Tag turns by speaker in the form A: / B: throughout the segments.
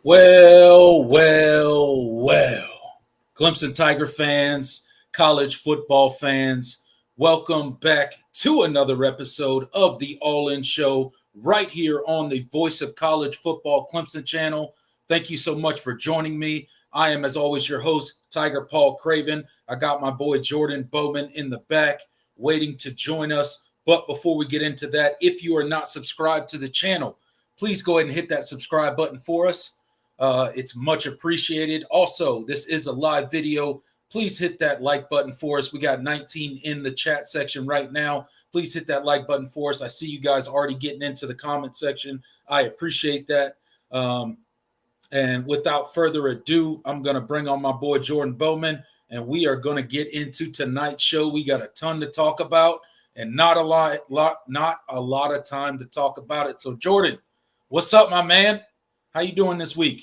A: Well. Clemson Tiger fans, college football fans, welcome back to another episode of the All In Show right here on the Voice of College Football Clemson channel. Thank you so much for joining me. I am, as always, your host, Tiger Paul Craven. I got my boy Jordan Bowman in the back waiting to join us. But before we get into that, if you are not subscribed to the channel, please go ahead and hit that subscribe button for us. It's much appreciated. Also, this is a live video. Please hit that like button for us. We got 19 in the chat section right now. Please hit that like button for us. I see you guys already getting into the comment section. I appreciate that. And without further ado, I'm going to bring on my boy Jordan Bowman, and we are going to get into tonight's show. We got a ton to talk about, and not a lot of time to talk about it. So, Jordan, what's up, my man? How you doing this week?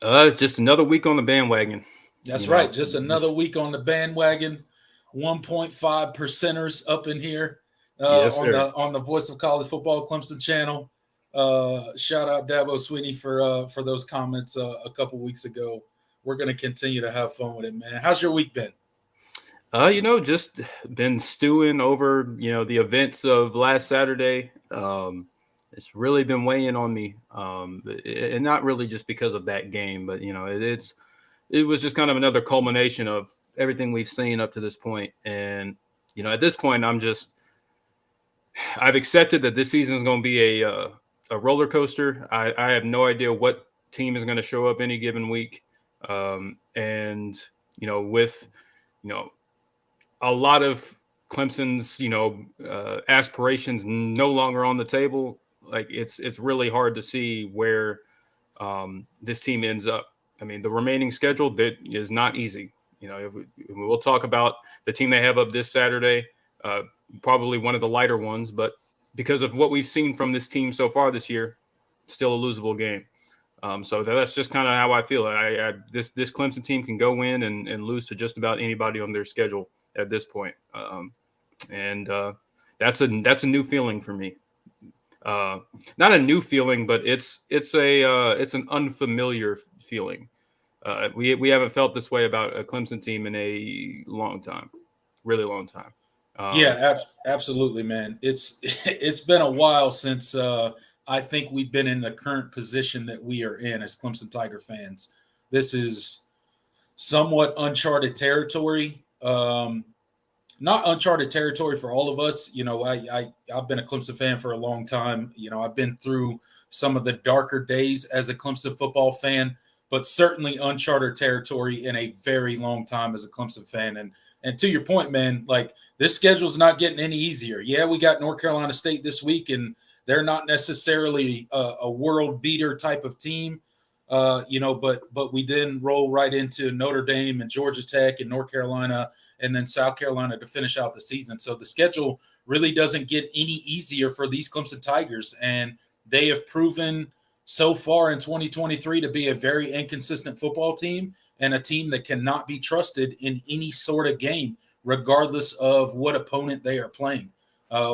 B: Just another week on the bandwagon.
A: That's right. Just another week on the bandwagon. 1.5 percenters up in here
B: Yes,
A: on the Voice of College Football Clemson channel. Shout out Dabo Sweeney for those comments a couple weeks ago. We're going to continue to have fun with it, man. How's your week been?
B: Just been stewing over, the events of last Saturday. It's really been weighing on me, and not really just because of that game, but it was just kind of another culmination of everything we've seen up to this point. And at this point, I've accepted that this season is going to be a roller coaster. I have no idea what team is going to show up any given week, and with a lot of Clemson's aspirations no longer on the table. Like it's really hard to see where this team ends up. I mean, the remaining schedule that is not easy. We'll talk about the team they have up this Saturday, probably one of the lighter ones, but because of what we've seen from this team so far this year, still a losable game. So that's just kind of how I feel. This Clemson team can go in and lose to just about anybody on their schedule at this point, and that's a new feeling for me. Not a new feeling, but it's an unfamiliar feeling. We haven't felt this way about a Clemson team in a long time, really long time.
A: Absolutely, man. It's been a while since I think we've been in the current position that we are in as Clemson Tiger fans. This is somewhat uncharted territory. Not uncharted territory for all of us. I've been a Clemson fan for a long time. I've been through some of the darker days as a Clemson football fan, but certainly uncharted territory in a very long time as a Clemson fan. And to your point, man, like this schedule's not getting any easier. Yeah, we got North Carolina State this week, and they're not necessarily a world beater type of team. But we then roll right into Notre Dame and Georgia Tech and North Carolina and then South Carolina to finish out the season. So the schedule really doesn't get any easier for these Clemson Tigers. And they have proven so far in 2023 to be a very inconsistent football team and a team that cannot be trusted in any sort of game, regardless of what opponent they are playing.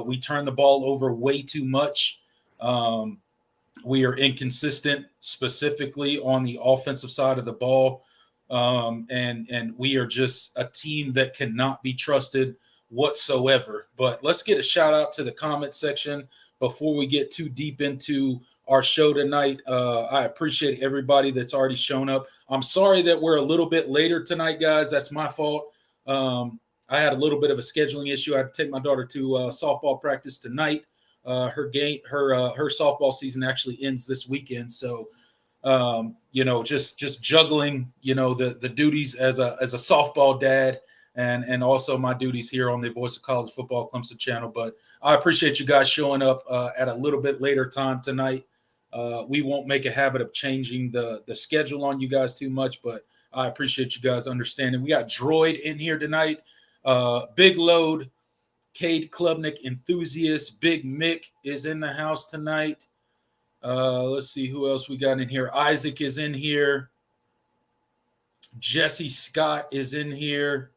A: We turn the ball over way too much. We are inconsistent, specifically on the offensive side of the ball. And we are just a team that cannot be trusted whatsoever. But let's get a shout out to the comment section before we get too deep into our show tonight. I appreciate everybody that's already shown up. I'm sorry that we're a little bit later tonight, guys. That's my fault. I had a little bit of a scheduling issue. I had to take my daughter to softball practice tonight. Her softball season actually ends this weekend. So, just juggling, the duties as a softball dad and also my duties here on the Voice of College Football Clemson channel. But I appreciate you guys showing up at a little bit later time tonight. We won't make a habit of changing the schedule on you guys too much, but I appreciate you guys understanding. We got Droid in here tonight. Big Load, Cade Klubnik enthusiast, Big Mick is in the house tonight. Let's see who else we got in here. Isaac is in here. Jesse Scott is in here.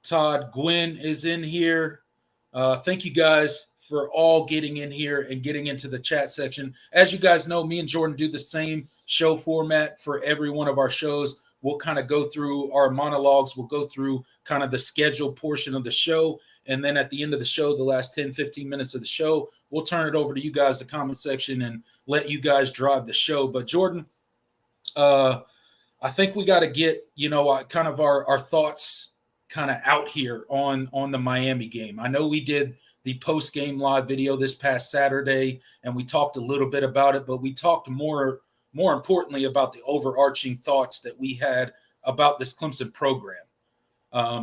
A: Todd Gwynn is in here. Thank you guys for all getting in here and getting into the chat section. As you guys know, me and Jordan do the same show format for every one of our shows. We'll kind of go through our monologues. We'll go through kind of the scheduled portion of the show. And then at the end of the show, the last 10, 15 minutes of the show, we'll turn it over to you guys, the comment section, and let you guys drive the show. But Jordan, I think we got to get, kind of our thoughts kind of out here on the Miami game. I know we did the post game live video this past Saturday, and we talked a little bit about it, but we talked more importantly about the overarching thoughts that we had about this Clemson program.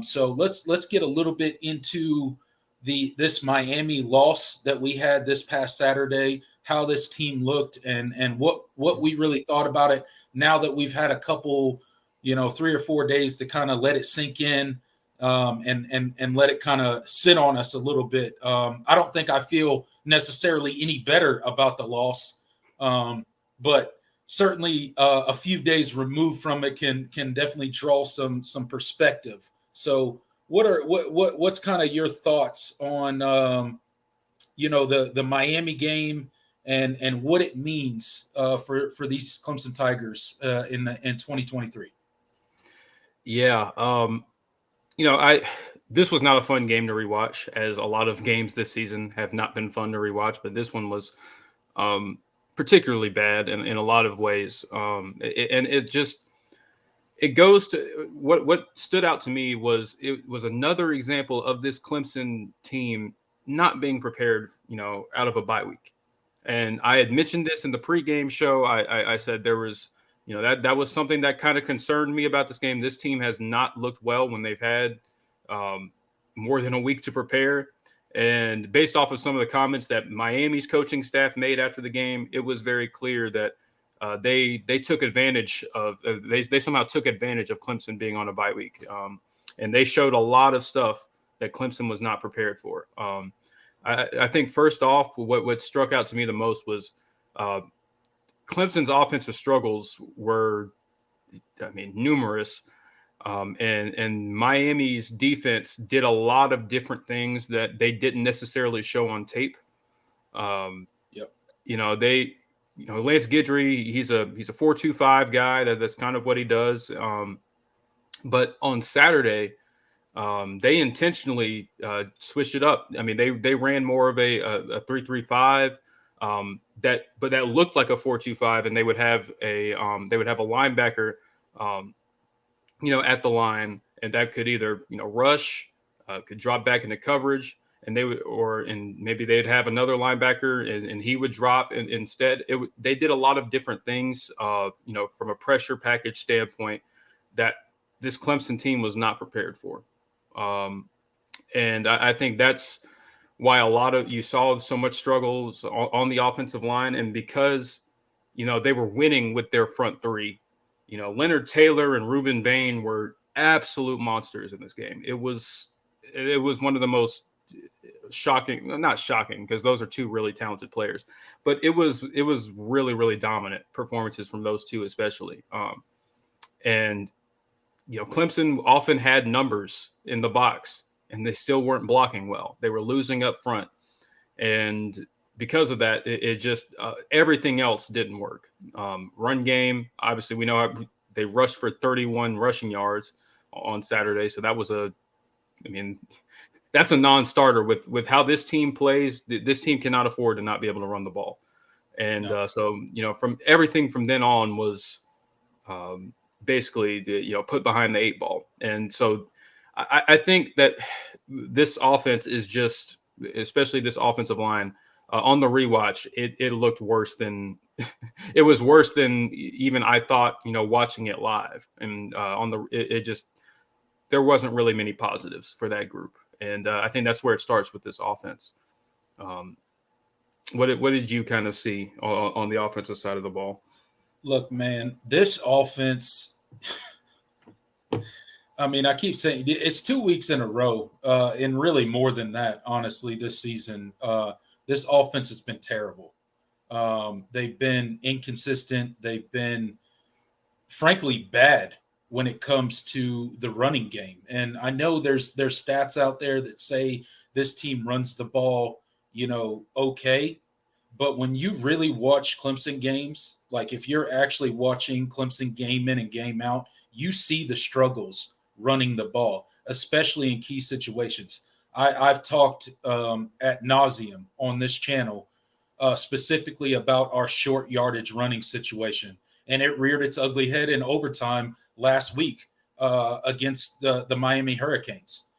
A: So let's get a little bit into this Miami loss that we had this past Saturday, how this team looked, and what we really thought about it now that we've had a couple, 3 or 4 days to kind of let it sink in, and let it kind of sit on us a little bit. I don't think I feel necessarily any better about the loss, but certainly a few days removed from it can definitely draw some perspective. So what's kind of your thoughts on the Miami game and what it means for these Clemson Tigers in 2023?
B: Yeah, I this was not a fun game to rewatch, as a lot of games this season have not been fun to rewatch, but this one was particularly bad in a lot of ways. It goes to what stood out to me was it was another example of this Clemson team not being prepared, out of a bye week. And I had mentioned this in the pregame show. I said there was, that was something that kind of concerned me about this game. This team has not looked well when they've had more than a week to prepare. And based off of some of the comments that Miami's coaching staff made after the game, it was very clear that they took advantage of they somehow took advantage of Clemson being on a bye week, and they showed a lot of stuff that Clemson was not prepared for. I think first off, what struck out to me the most was Clemson's offensive struggles were, numerous. And Miami's defense did a lot of different things that they didn't necessarily show on tape.
A: Yep.
B: Lance Guidry, he's a 4-2-5 guy. That's kind of what he does. But on Saturday, they intentionally switched it up. They ran more of a 3-3-5 that looked like a 4-2-5, and they would have a linebacker at the line, and that could either, rush, could drop back into coverage, and maybe they'd have another linebacker and he would drop. And instead they did a lot of different things, from a pressure package standpoint that this Clemson team was not prepared for. And I think that's why you saw so much struggles on the offensive line. And because, they were winning with their front three. Leonard Taylor and Reuben Bain were absolute monsters in this game. It was one of the most shocking, not shocking, because those are two really talented players, but it was really, really dominant performances from those two, especially. And Clemson often had numbers in the box, and they still weren't blocking well. They were losing up front, and because of that, it just everything else didn't work. Run game, obviously, we know they rushed for 31 rushing yards on Saturday, so that was that's a non-starter with how this team plays. This team cannot afford to not be able to run the ball, and
A: No.
B: so from everything from then on was basically put behind the 8 ball. And so I think that this offense is just, especially this offensive line. On the rewatch, it looked worse than it was worse than even I thought. Watching it live, and there wasn't really many positives for that group, and I think that's where it starts with this offense. What did you kind of see on the offensive side of the ball?
A: Look, man, this offense. I keep saying it's 2 weeks in a row, and really more than that, honestly, this season. This offense has been terrible. They've been inconsistent. They've been, frankly, bad when it comes to the running game. And I know there's stats out there that say this team runs the ball, okay. But when you really watch Clemson games, like if you're actually watching Clemson game in and game out, you see the struggles running the ball, especially in key situations. I've talked at nauseum on this channel specifically about our short yardage running situation, and it reared its ugly head in overtime last week against the Miami Hurricanes.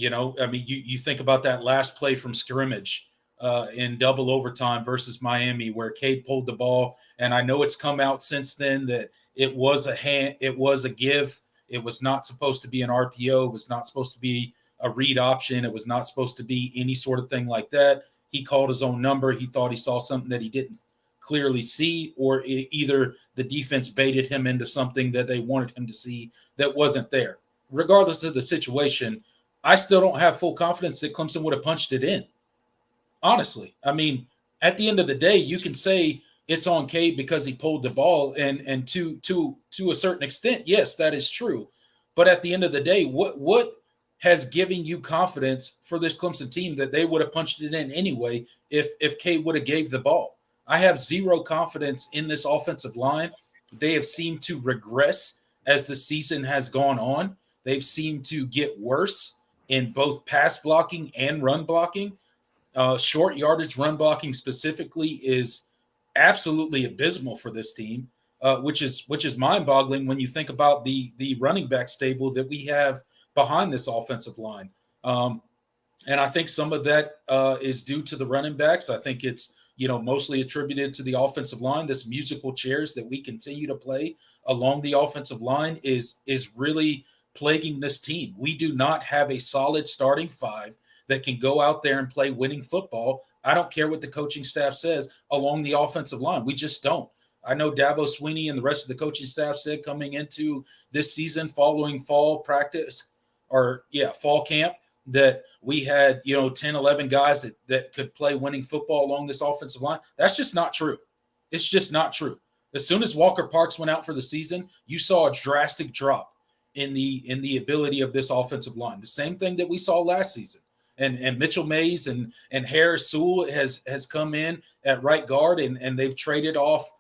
A: I mean, you think about that last play from scrimmage in double overtime versus Miami, where Cade pulled the ball, and I know it's come out since then that it was a give. It was not supposed to be an RPO. It was not supposed to be a read option. It was not supposed to be any sort of thing like that. He called his own number. He thought he saw something that he didn't clearly see, or either the defense baited him into something that they wanted him to see that wasn't there. Regardless of the situation, I still don't have full confidence that Clemson would have punched it in. Honestly, I mean, at the end of the day, you can say it's on Cade because he pulled the ball, and to a certain extent, yes, that is true. But at the end of the day, what has given you confidence for this Clemson team that they would have punched it in anyway if Cade would have gave the ball? I have zero confidence in this offensive line. They have seemed to regress as the season has gone on. They've seemed to get worse in both pass blocking and run blocking. Short yardage run blocking specifically is absolutely abysmal for this team, which is mind boggling when you think about the running back stable that we have behind this offensive line. And I think some of that is due to the running backs. I think it's mostly attributed to the offensive line. This musical chairs that we continue to play along the offensive line is really plaguing this team. We do not have a solid starting five that can go out there and play winning football. I don't care what the coaching staff says along the offensive line. We just don't. I know Dabo Swinney and the rest of the coaching staff said coming into this season following fall practice fall camp that we had 10, 11 guys that could play winning football along this offensive line. That's just not true. It's just not true. As soon as Walker Parks went out for the season, you saw a drastic drop in the ability of this offensive line. The same thing that we saw last season. And Mitchell Mays and Harris Sewell has come in at right guard, and they've traded off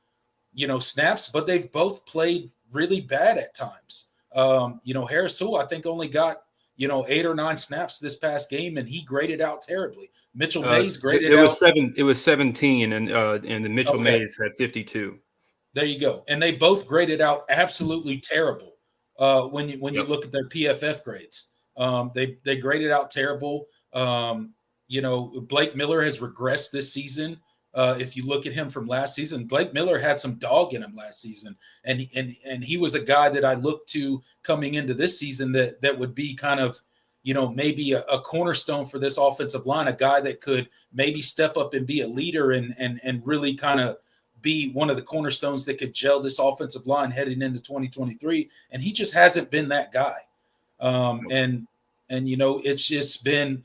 A: snaps, but they've both played really bad at times. Harris Sewell, I think, only got 8 or 9 snaps this past game, and he graded out terribly. Mitchell Mays graded out
B: 7. It was 17, and the Mitchell Mays had 52.
A: There you go, and they both graded out absolutely terrible. When you look at their PFF grades, they graded out terrible. Blake Miller has regressed this season. If you look at him from last season, Blake Miller had some dog in him last season, and he was a guy that I looked to coming into this season that would be kind of maybe a cornerstone for this offensive line, a guy that could maybe step up and be a leader and really kind of be one of the cornerstones that could gel this offensive line heading into 2023, and he just hasn't been that guy. And it's just been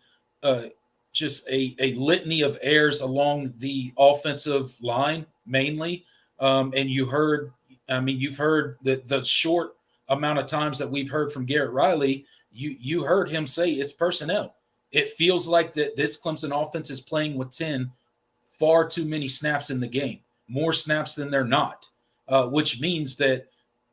A: just a litany of errors along the offensive line mainly. And you've heard the short amount of times that we've heard from Garrett Riley, you heard him say it's personnel. It feels like that this Clemson offense is playing with 10 far too many snaps in the game, more snaps than they're not, which means that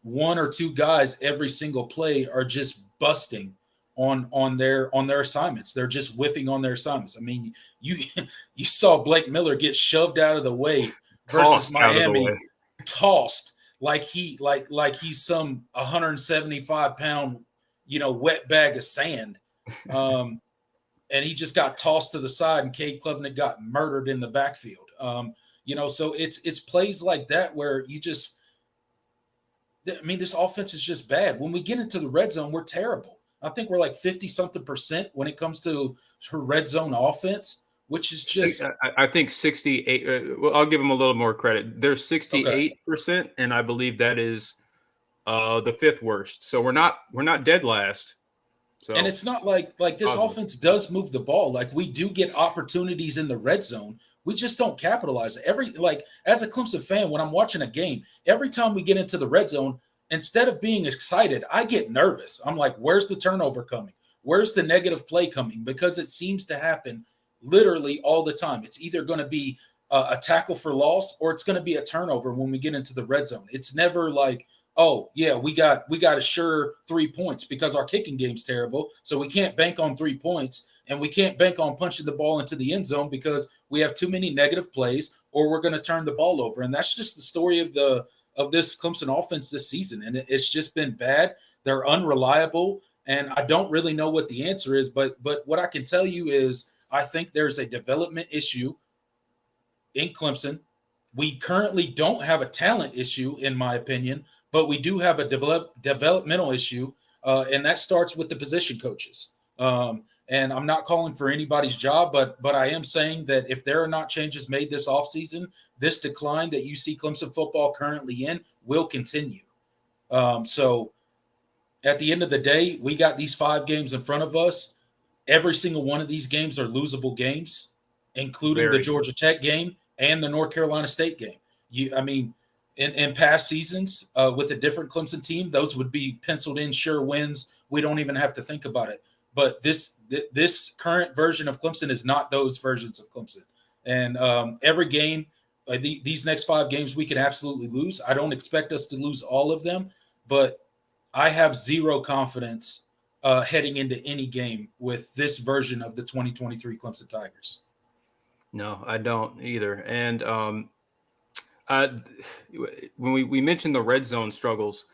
A: 1 or 2 guys every single play are just busting on their assignments. They're just whiffing on their assignments. I mean, you saw Blake Miller get shoved out of the way versus Miami, tossed like he's some 175-pound wet bag of sand, and he just got tossed to the side, and Cade Klubnik got murdered in the backfield. So it's plays like that where this offense is just bad. When we get into the red zone, we're terrible. I think we're like 50-something% when it comes to her red zone offense, which is just.
B: I think 68. Well, I'll give them a little more credit. They're 68%, and I believe that is the 5th worst. So we're not dead last. So,
A: and it's not like this offense does move the ball. Like, we do get opportunities in the red zone. We just don't capitalize. As a Clemson fan, when I'm watching a game, every time we get into the red zone, instead of being excited, I get nervous. I'm like, where's the turnover coming? Where's the negative play coming? Because it seems to happen literally all the time. It's either going to be a tackle for loss, or it's going to be a turnover when we get into the red zone. It's never like, oh yeah, we got a sure 3 points because our kicking game's terrible, so we can't bank on 3 points, and we can't bank on punching the ball into the end zone because we have too many negative plays, or we're going to turn the ball over. And that's just the story of this Clemson offense this season, and it's just been bad. They're unreliable, and I don't really know what the answer is. But what I can tell you is I think there's a development issue in Clemson. We currently don't have a talent issue, in my opinion, but we do have a developmental issue, and that starts with the position coaches. And I'm not calling for anybody's job, but I am saying that if there are not changes made this offseason, this decline that you see Clemson football currently in will continue. So at the end of the day, we got these 5 games in front of us. Every single one of these games are losable games, including the Georgia Tech game and the North Carolina State game. In past seasons with a different Clemson team, those would be penciled in sure wins. We don't even have to think about it. But this current version of Clemson is not those versions of Clemson. And every game, these next 5 games, we can absolutely lose. I don't expect us to lose all of them, but I have zero confidence heading into any game with this version of the 2023 Clemson Tigers.
B: No, I don't either. And when we mentioned the red zone struggles,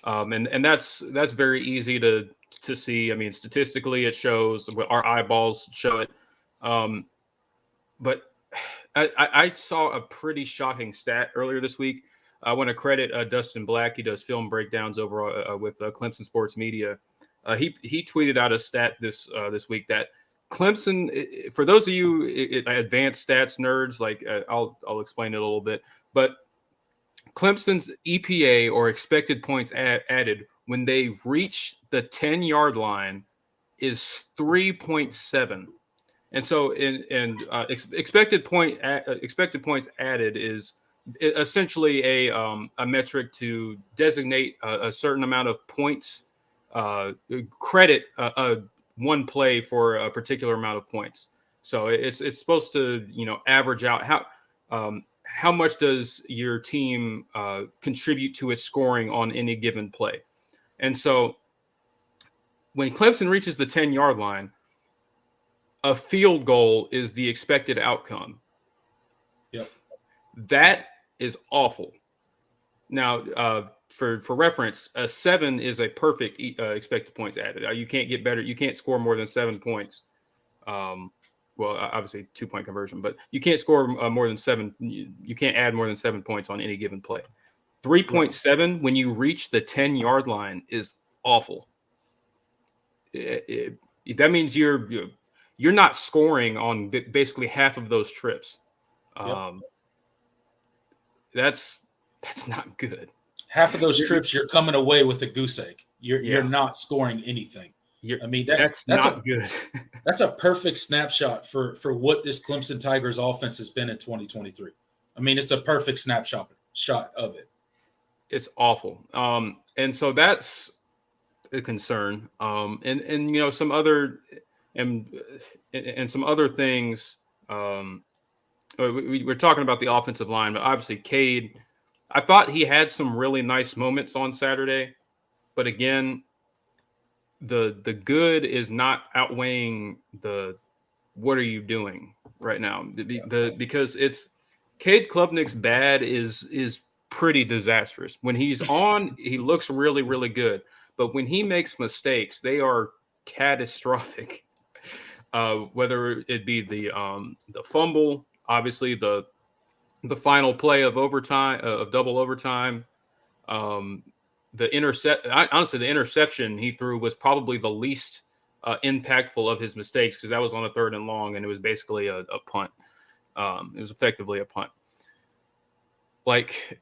B: and that's very easy to see. I mean, statistically, it shows. Our eyeballs show it. But I saw a pretty shocking stat earlier this week. I want to credit Dustin Black. He does film breakdowns over with Clemson Sports Media. He tweeted out a stat this week that Clemson, for those of you advanced stats nerds, like I'll explain it a little bit, but Clemson's EPA, or expected points added, when they reach the 10-yard line is 3.7. And so expected points added is essentially a metric to designate a certain amount of points, credit one play for a particular amount of points. So it's supposed to average out how much does your team contribute to its scoring on any given play. And so when Clemson reaches the 10-yard line, a field goal is the expected outcome.
A: Yep.
B: That is awful. Now, for reference, a 7 is a perfect expected points added. You can't get better. You can't score more than 7 points. Well, obviously 2-point conversion, but you can't score more than 7. You can't add more than 7 points on any given play. 3.7 when you reach the 10-yard line is awful. That means you're not scoring on basically half of those trips.
A: Yep.
B: That's not good.
A: Half of those trips, you're coming away with a goose egg. You're not scoring anything.
B: That's not good.
A: That's a perfect snapshot for what this Clemson Tigers offense has been in 2023. I mean, it's a perfect snapshot of it.
B: It's awful. And so that's a concern. And some other and some other things. We're talking about the offensive line, but obviously Cade, I thought he had some really nice moments on Saturday, but again, the good is not outweighing the what are you doing right now? Because it's Cade Klubnik's bad is pretty disastrous. When he's on, he looks really, really good, but when he makes mistakes, they are catastrophic. Whether it be the fumble, obviously the final play of overtime, of double overtime, the interception he threw was probably the least impactful of his mistakes, because that was on a 3rd and long, and it was basically a punt. It was effectively a punt. Like,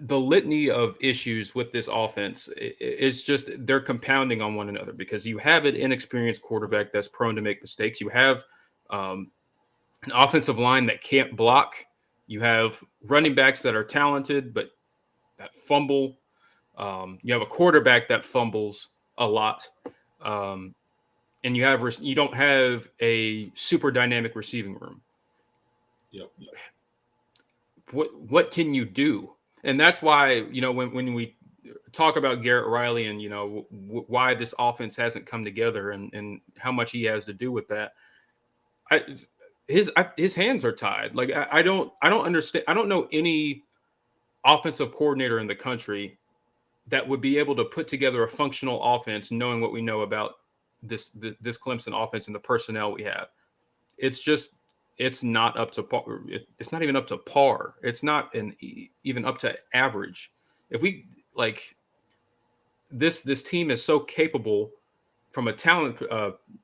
B: the litany of issues with this offense, it's just they're compounding on one another, because you have an inexperienced quarterback that's prone to make mistakes. You have an offensive line that can't block. You have running backs that are talented but that fumble. You have a quarterback that fumbles a lot, and you don't have a super dynamic receiving room.
A: Yep.
B: what can you do? And that's why, when we talk about Garrett Riley and, why this offense hasn't come together and how much he has to do with that, his hands are tied. Like, I don't understand. I don't know any offensive coordinator in the country that would be able to put together a functional offense, knowing what we know about this Clemson offense and the personnel we have. It's not up to par. It's not even up to par. It's not even up to average. If we this team is so capable from a talent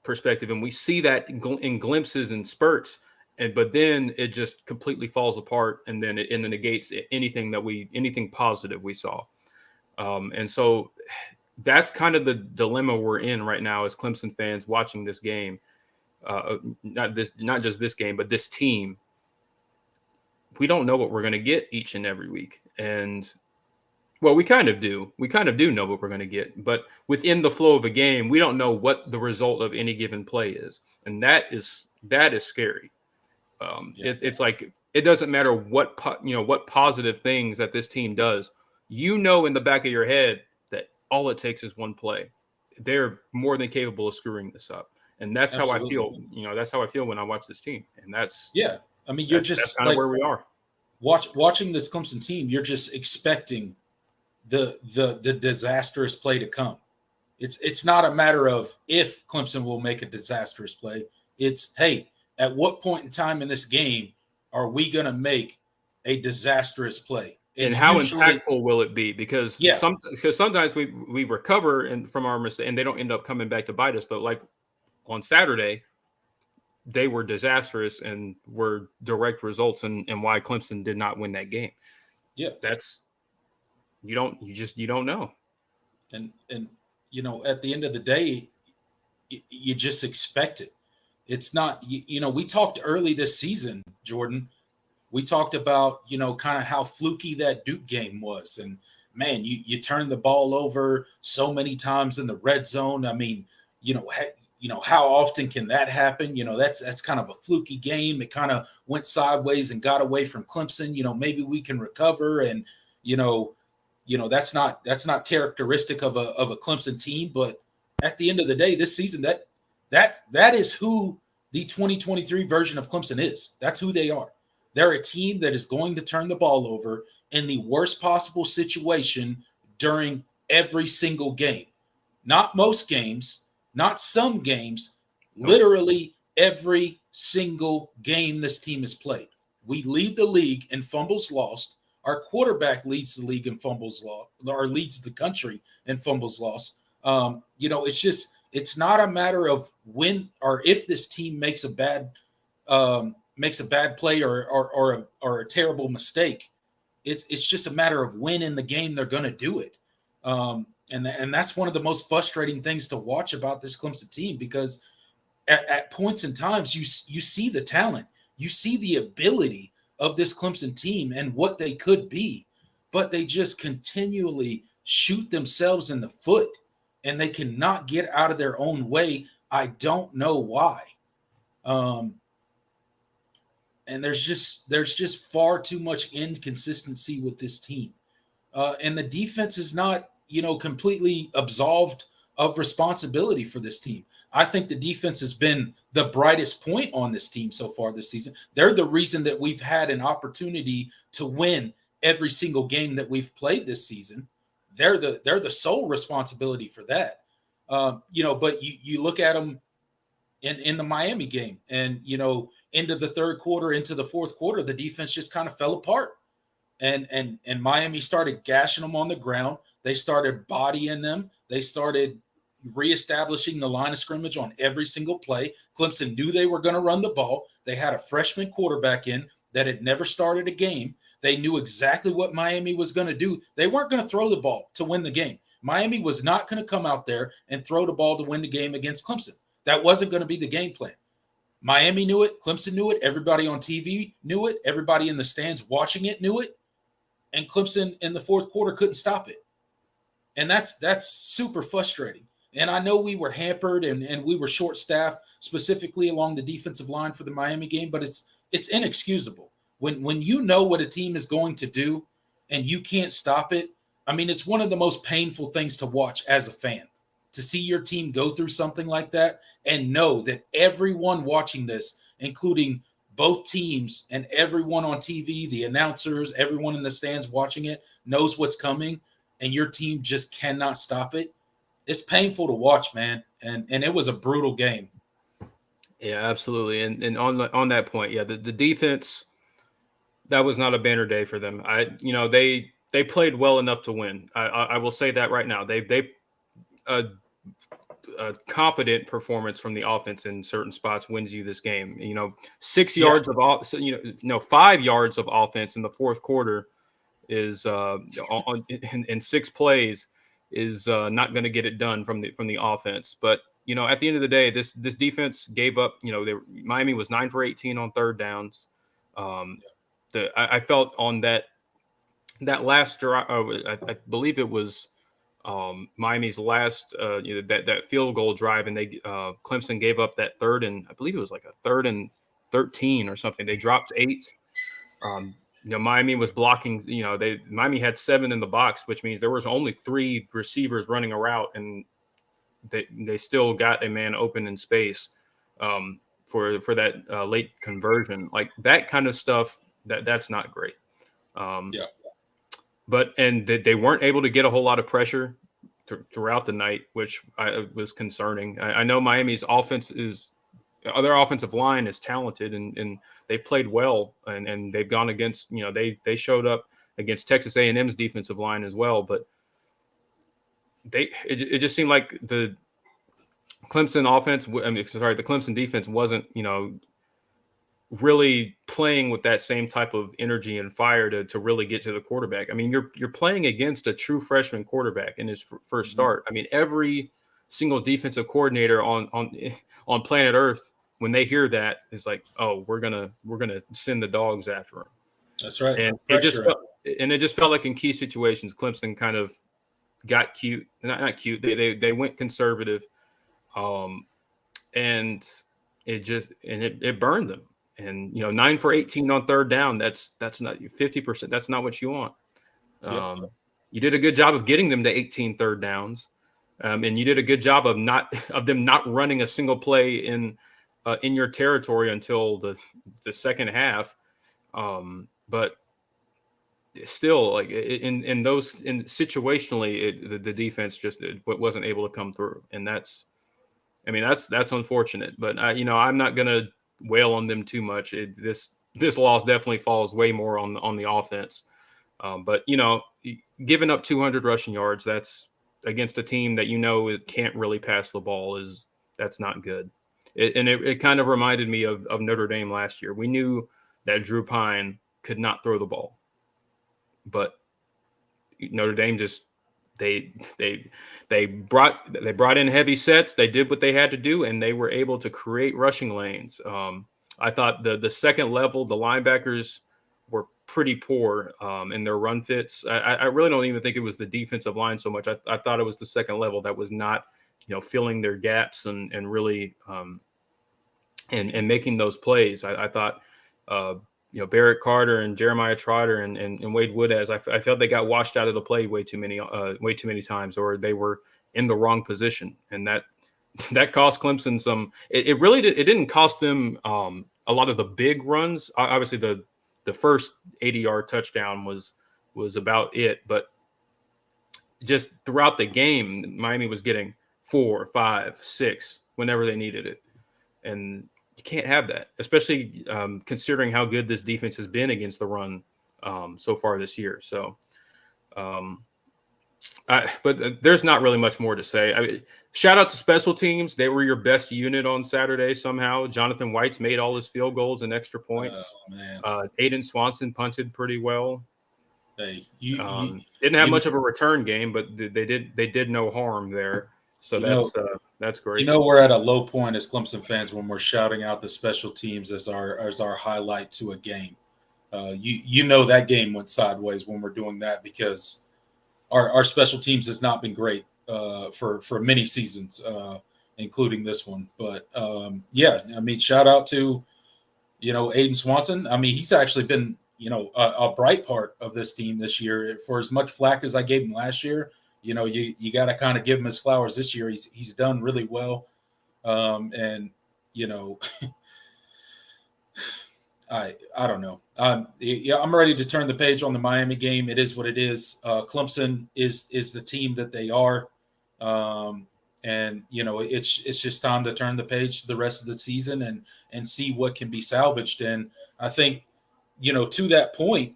B: perspective, and we see that in glimpses and spurts, but then it just completely falls apart, and then it negates anything positive we saw. And so that's kind of the dilemma we're in right now as Clemson fans watching this game. Not just this game, but this team. We don't know what we're going to get each and every week. And well, we kind of do. We kind of do know what we're going to get, but within the flow of a game, we don't know what the result of any given play is. And that is scary. It's like, it doesn't matter what positive things that this team does, in the back of your head that all it takes is one play. They're more than capable of screwing this up. And that's Absolutely. How I feel. That's how I feel when I watch this team. And that's
A: I mean, that's
B: kind of where we are.
A: Watching this Clemson team, you're just expecting the disastrous play to come. It's not a matter of if Clemson will make a disastrous play. It's, hey, at what point in time in this game are we going to make a disastrous play?
B: And how impactful will it be? Because sometimes we recover from our mistake and they don't end up coming back to bite us. But like on Saturday, they were disastrous and were direct results and why Clemson did not win that game.
A: Yeah,
B: that's you don't know.
A: And at the end of the day, you just expect it. It's not, we talked early this season, Jordan. We talked about, kind of how fluky that Duke game was. And man, you turned the ball over so many times in the red zone. I mean, how often can that happen? That's kind of a fluky game. It kind of went sideways and got away from Clemson. Maybe we can recover. And, that's not characteristic of a Clemson team. But at the end of the day, this season, that is who the 2023 version of Clemson is. That's who they are. They're a team that is going to turn the ball over in the worst possible situation during every single game. Not most games, not some games, literally every single game this team has played. We lead the league in fumbles lost. Our quarterback leads the league in fumbles lost, or leads the country in fumbles lost. It's not a matter of when or if this team makes a bad play or a terrible mistake. It's just a matter of when in the game they're going to do it. And that's one of the most frustrating things to watch about this Clemson team, because at points in times you see the talent, you see the ability of this Clemson team and what they could be, but they just continually shoot themselves in the foot and they cannot get out of their own way. I don't know why. And there's just far too much inconsistency with this team. And the defense is not, completely absolved of responsibility for this team. I think the defense has been the brightest point on this team so far this season. They're the reason that we've had an opportunity to win every single game that we've played this season. They're the sole responsibility for that. But you look at them in the Miami game, and into the third quarter, into the fourth quarter, the defense just kind of fell apart, and Miami started gashing them on the ground. They started bodying them. They started reestablishing the line of scrimmage on every single play. Clemson knew they were going to run the ball. They had a freshman quarterback in that had never started a game. They knew exactly what Miami was going to do. They weren't going to throw the ball to win the game. Miami was not going to come out there and throw the ball to win the game against Clemson. That wasn't going to be the game plan. Miami knew it. Clemson knew it. Everybody on TV knew it. Everybody in the stands watching it knew it. And Clemson in the fourth quarter couldn't stop it. And that's super frustrating. And I know we were hampered and we were short-staffed, specifically along the defensive line for the Miami game, but it's inexcusable. when you know what a team is going to do and you can't stop it, I mean, it's one of the most painful things to watch as a fan, to see your team go through something like that and know that everyone watching this, including both teams and everyone on TV, the announcers, everyone in the stands watching it, knows what's coming, and your team just cannot stop it. It's painful to watch, man. And it was a brutal game.
B: Yeah, absolutely. And on that point, yeah, the defense, that was not a banner day for them. They played well enough to win. I will say that right now. They a competent performance from the offense in certain spots wins you this game. 6
A: Yeah.
B: yards of 5 yards of offense in the fourth quarter is in 6 plays is not going to get it done from the offense. But at the end of the day, this defense gave up. Miami was 9 for 18 on third downs. I felt on that last drive, I believe it was Miami's last that field goal drive, and they Clemson gave up that third, and I believe it was like a 3rd and 13 or something. They dropped 8. Miami was blocking. Miami had 7 in the box, which means there was only 3 receivers running a route, and they still got a man open in space for that late conversion. Like that kind of stuff, that's not great. But they weren't able to get a whole lot of pressure throughout the night, which was concerning. I know Miami's their offensive line is talented and they've played well and they've gone against, they showed up against Texas A&M's defensive line as well, but it just seemed like the Clemson the Clemson defense wasn't, really playing with that same type of energy and fire to really get to the quarterback. I mean, you're playing against a true freshman quarterback in his first start. I mean, every single defensive coordinator on planet Earth, when they hear that, is like, oh, we're gonna send the dogs after him.
A: That's right.
B: And it just felt like in key situations, Clemson kind of got cute. Not cute. They went conservative, and it burned them. And 9 for 18 on third down. That's not 50%. That's not what you want. You did a good job of getting them to 18 third downs, and you did a good job of them not running a single play in your territory until the second half. But still, like situationally, the defense just wasn't able to come through, and that's unfortunate. But I'm not gonna wail on them too much. This loss definitely falls way more on the offense. But giving up 200 rushing yards, that's against a team that it can't really pass the ball, that's not good. It kind of reminded me of Notre Dame last year. We knew that Drew Pine could not throw the ball, but Notre Dame just they brought in heavy sets. They did what they had to do, and they were able to create rushing lanes. I thought the second level, the linebackers were pretty poor in their run fits. I really don't even think it was the defensive line so much. I thought it was the second level that was not, filling their gaps and really and making those plays. I thought Barrett Carter and Jeremiah Trotter and Wade Woodaz, I felt they got washed out of the play way too many times, or they were in the wrong position, and that cost Clemson some. It really did. It didn't cost them a lot of the big runs. Obviously, the first 80-yard touchdown was about it, but just throughout the game, Miami was getting 4, 5, 6 whenever they needed it, and you can't have that, especially considering how good this defense has been against the run so far this year. So, but there's not really much more to say. I mean, shout out to special teams. They were your best unit on Saturday somehow. Jonathan White's made all his field goals and extra points.
A: Oh, man.
B: Aiden Swanson punted pretty well.
A: Hey,
B: didn't have much of a return game, but they did no harm there. So that's great.
A: We're at a low point as Clemson fans when we're shouting out the special teams as our highlight to a game. That game went sideways when we're doing that because our special teams has not been great for many seasons, including this one. But shout out to Aiden Swanson. I mean, he's actually been, a bright part of this team this year. For as much flack as I gave him last year, you got to kind of give him his flowers this year. He's done really well. And, you know, I don't know. Yeah, I'm ready to turn the page on the Miami game. It is what it is. Clemson is the team that they are, and it's just time to turn the page to the rest of the season and see what can be salvaged. And I think to that point,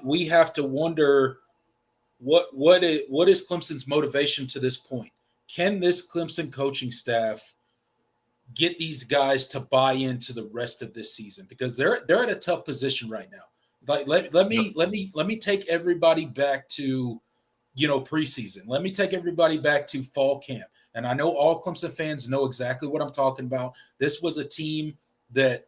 A: we have to wonder what is Clemson's motivation to this point. Can this Clemson coaching staff get these guys to buy into the rest of this season, because they're at a tough position right now. Like let me take everybody back to preseason. Let me take everybody back to fall camp. And I know all Clemson fans know exactly what I'm talking about. This was a team that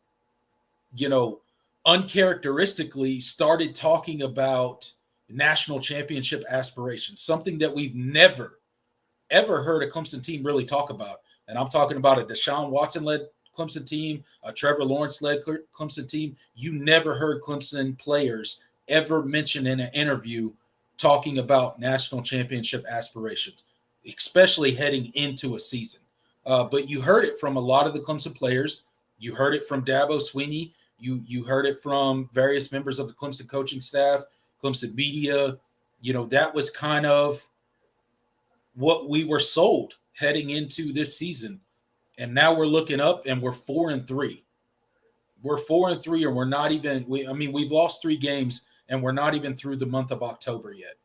A: uncharacteristically started talking about national championship aspirations, something that we've never ever heard a Clemson team really talk about. And I'm talking about a Deshaun Watson led Clemson team, a Trevor Lawrence led Clemson team. You never heard Clemson players ever mention in an interview talking about national championship aspirations, especially heading into a season. But you heard it from a lot of the Clemson players. You heard it from Dabo Sweeney. You heard it from various members of the Clemson coaching staff, Clemson media. That was kind of what we were sold heading into this season. And now we're looking up and we're 4-3. We're 4-3, and we're not even. We've lost 3 games, and we're not even through the month of October yet.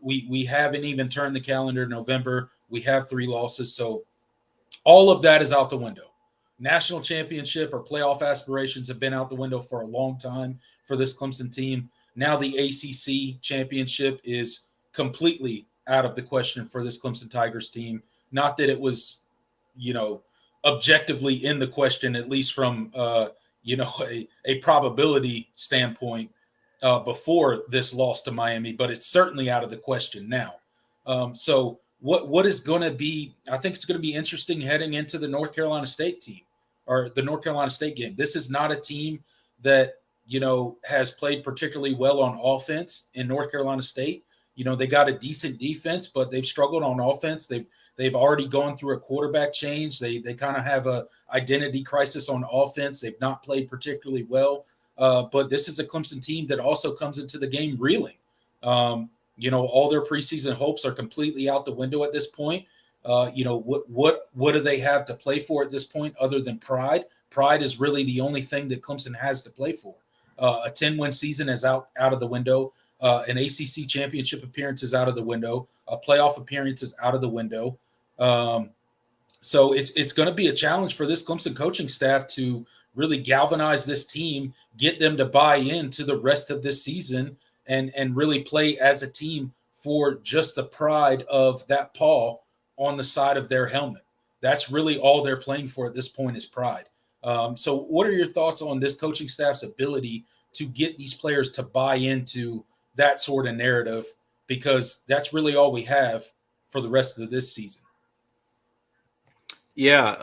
A: We haven't even turned the calendar November. We have 3 losses, so all of that is out the window. National championship or playoff aspirations have been out the window for a long time for this Clemson team. Now the ACC championship is completely out of the question for this Clemson Tigers team. Not that it was, objectively in the question, at least from, a probability standpoint before this loss to Miami, but it's certainly out of the question now. So what is going to be? I think it's going to be interesting heading into the North Carolina State team or the North Carolina State game. This is not a team that has played particularly well on offense in North Carolina State. They got a decent defense, but they've struggled on offense. They've already gone through a quarterback change. They kind of have a identity crisis on offense. They've not played particularly well. But this is a Clemson team that also comes into the game reeling. All their preseason hopes are completely out the window at this point. What do they have to play for at this point other than pride? Pride is really the only thing that Clemson has to play for. A 10-win season is out of the window. An ACC championship appearance is out of the window. A playoff appearance is out of the window. So it's going to be a challenge for this Clemson coaching staff to really galvanize this team, get them to buy into the rest of this season, and really play as a team for just the pride of that paw on the side of their helmet. That's really all they're playing for at this point is pride. So what are your thoughts on this coaching staff's ability to get these players to buy into that sort of narrative? Because that's really all we have for the rest of this season.
B: Yeah,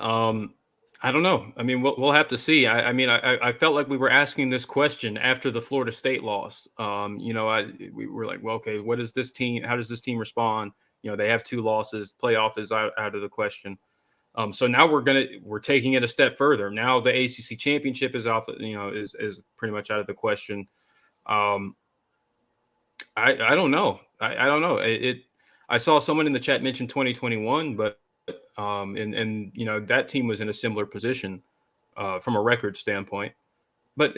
B: I don't know. I mean, we'll have to see. I felt like we were asking this question after the Florida State loss. We were like, well, okay, what is this team? How does this team respond? They have 2 losses. Playoff is out of the question. So now we're taking it a step further. Now the ACC championship is off. Is pretty much out of the question. I don't know. I don't know. I saw someone in the chat mention 2021, but that team was in a similar position from a record standpoint. But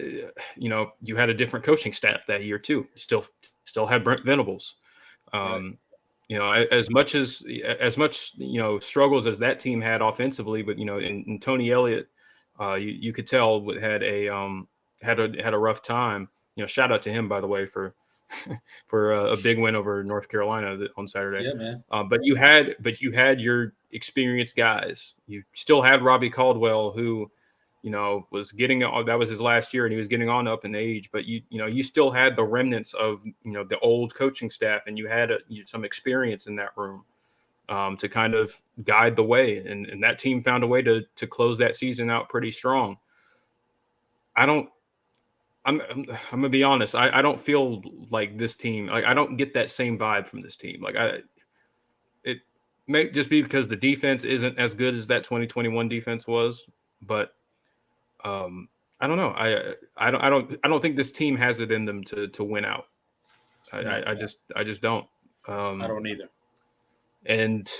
B: you had a different coaching staff that year too. You still had Brent Venables. Right. As much struggles as that team had offensively, but and Tony Elliott, you could tell had a rough time. Shout out to him, by the way, for a big win over North Carolina on Saturday.
A: Yeah, man.
B: But you had your experienced guys. You still had Robbie Caldwell, who was that was his last year, and he was getting on up in age. But you still had the remnants of the old coaching staff, and you had some experience in that room to kind of guide the way. And that team found a way to close that season out pretty strong. I don't. I'm gonna be honest. I don't feel like this team. Like I don't get that same vibe from this team. Like it may just be because the defense isn't as good as that 2021 defense was, but I don't know. I don't think this team has it in them to win out.
A: No,
B: I just don't.
A: I don't either.
B: And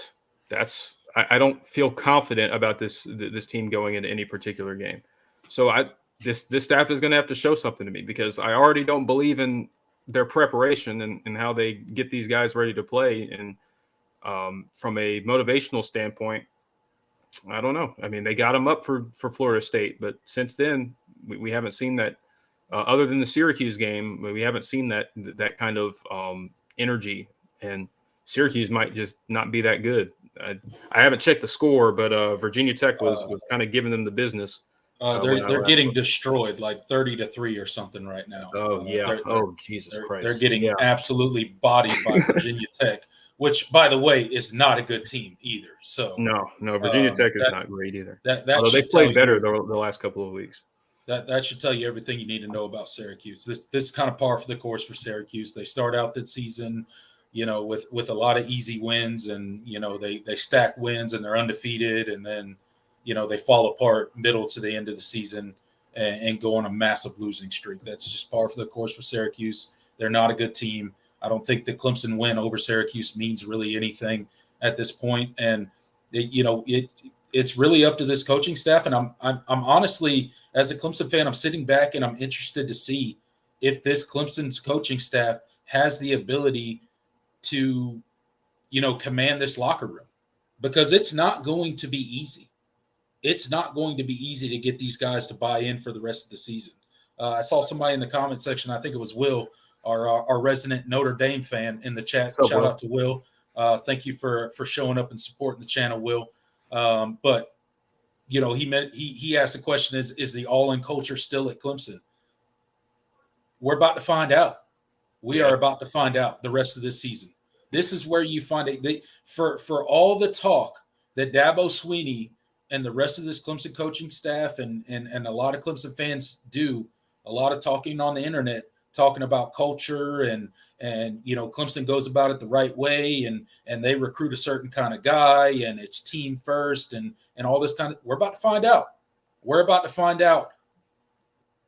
B: I don't feel confident about this team going into any particular game. So this staff is going to have to show something to me because I already don't believe in their preparation and how they get these guys ready to play. And from a motivational standpoint, I don't know. I mean, they got them up for Florida State, but since then we haven't seen that. Other than the Syracuse game, we haven't seen that kind of energy, and Syracuse might just not be that good. I haven't checked the score, but Virginia Tech was kind of giving them the business.
A: They're getting destroyed, like 30-3 or something right now.
B: Oh yeah. Jesus Christ.
A: They're getting absolutely bodied by Virginia Tech, which, by the way, is not a good team either. So
B: no, Virginia Tech is not great either.
A: Although
B: they played better the last couple of weeks.
A: That should tell you everything you need to know about Syracuse. This is kind of par for the course for Syracuse. They start out that season, with a lot of easy wins, and they stack wins and they're undefeated, and then they fall apart middle to the end of the season and go on a massive losing streak. That's just par for the course for Syracuse. They're not a good team. I don't think the Clemson win over Syracuse means really anything at this point, and it's really up to this coaching staff. And I'm honestly, as a Clemson fan, I'm sitting back and I'm interested to see if this Clemson's coaching staff has the ability to, command this locker room, because it's not going to be easy. It's not going to be easy to get these guys to buy in for the rest of the season. I saw somebody in the comment section, I think it was Will, our resident Notre Dame fan, in the chat.
B: Oh,
A: Shout out to Will. Thank you for showing up and supporting the channel, Will. But he asked the question: Is the all-in culture still at Clemson? We're about to find out. We are about to find out the rest of this season. This is where you find it. For all the talk that Dabo Swinney and the rest of this Clemson coaching staff and a lot of Clemson fans do, a lot of talking on the internet, talking about culture and Clemson goes about it the right way and they recruit a certain kind of guy and it's team first and all this kind of. We're about to find out. We're about to find out,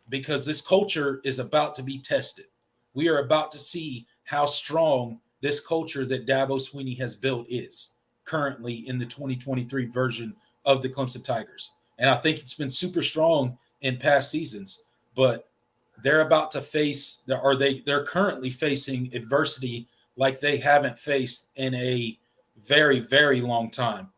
A: because this culture is about to be tested. We are about to see how strong this culture that Dabo Swinney has built is currently in the 2023 version of the Clemson Tigers. And I think it's been super strong in past seasons, but they're about to face, they're currently facing adversity like they haven't faced in a very, very long time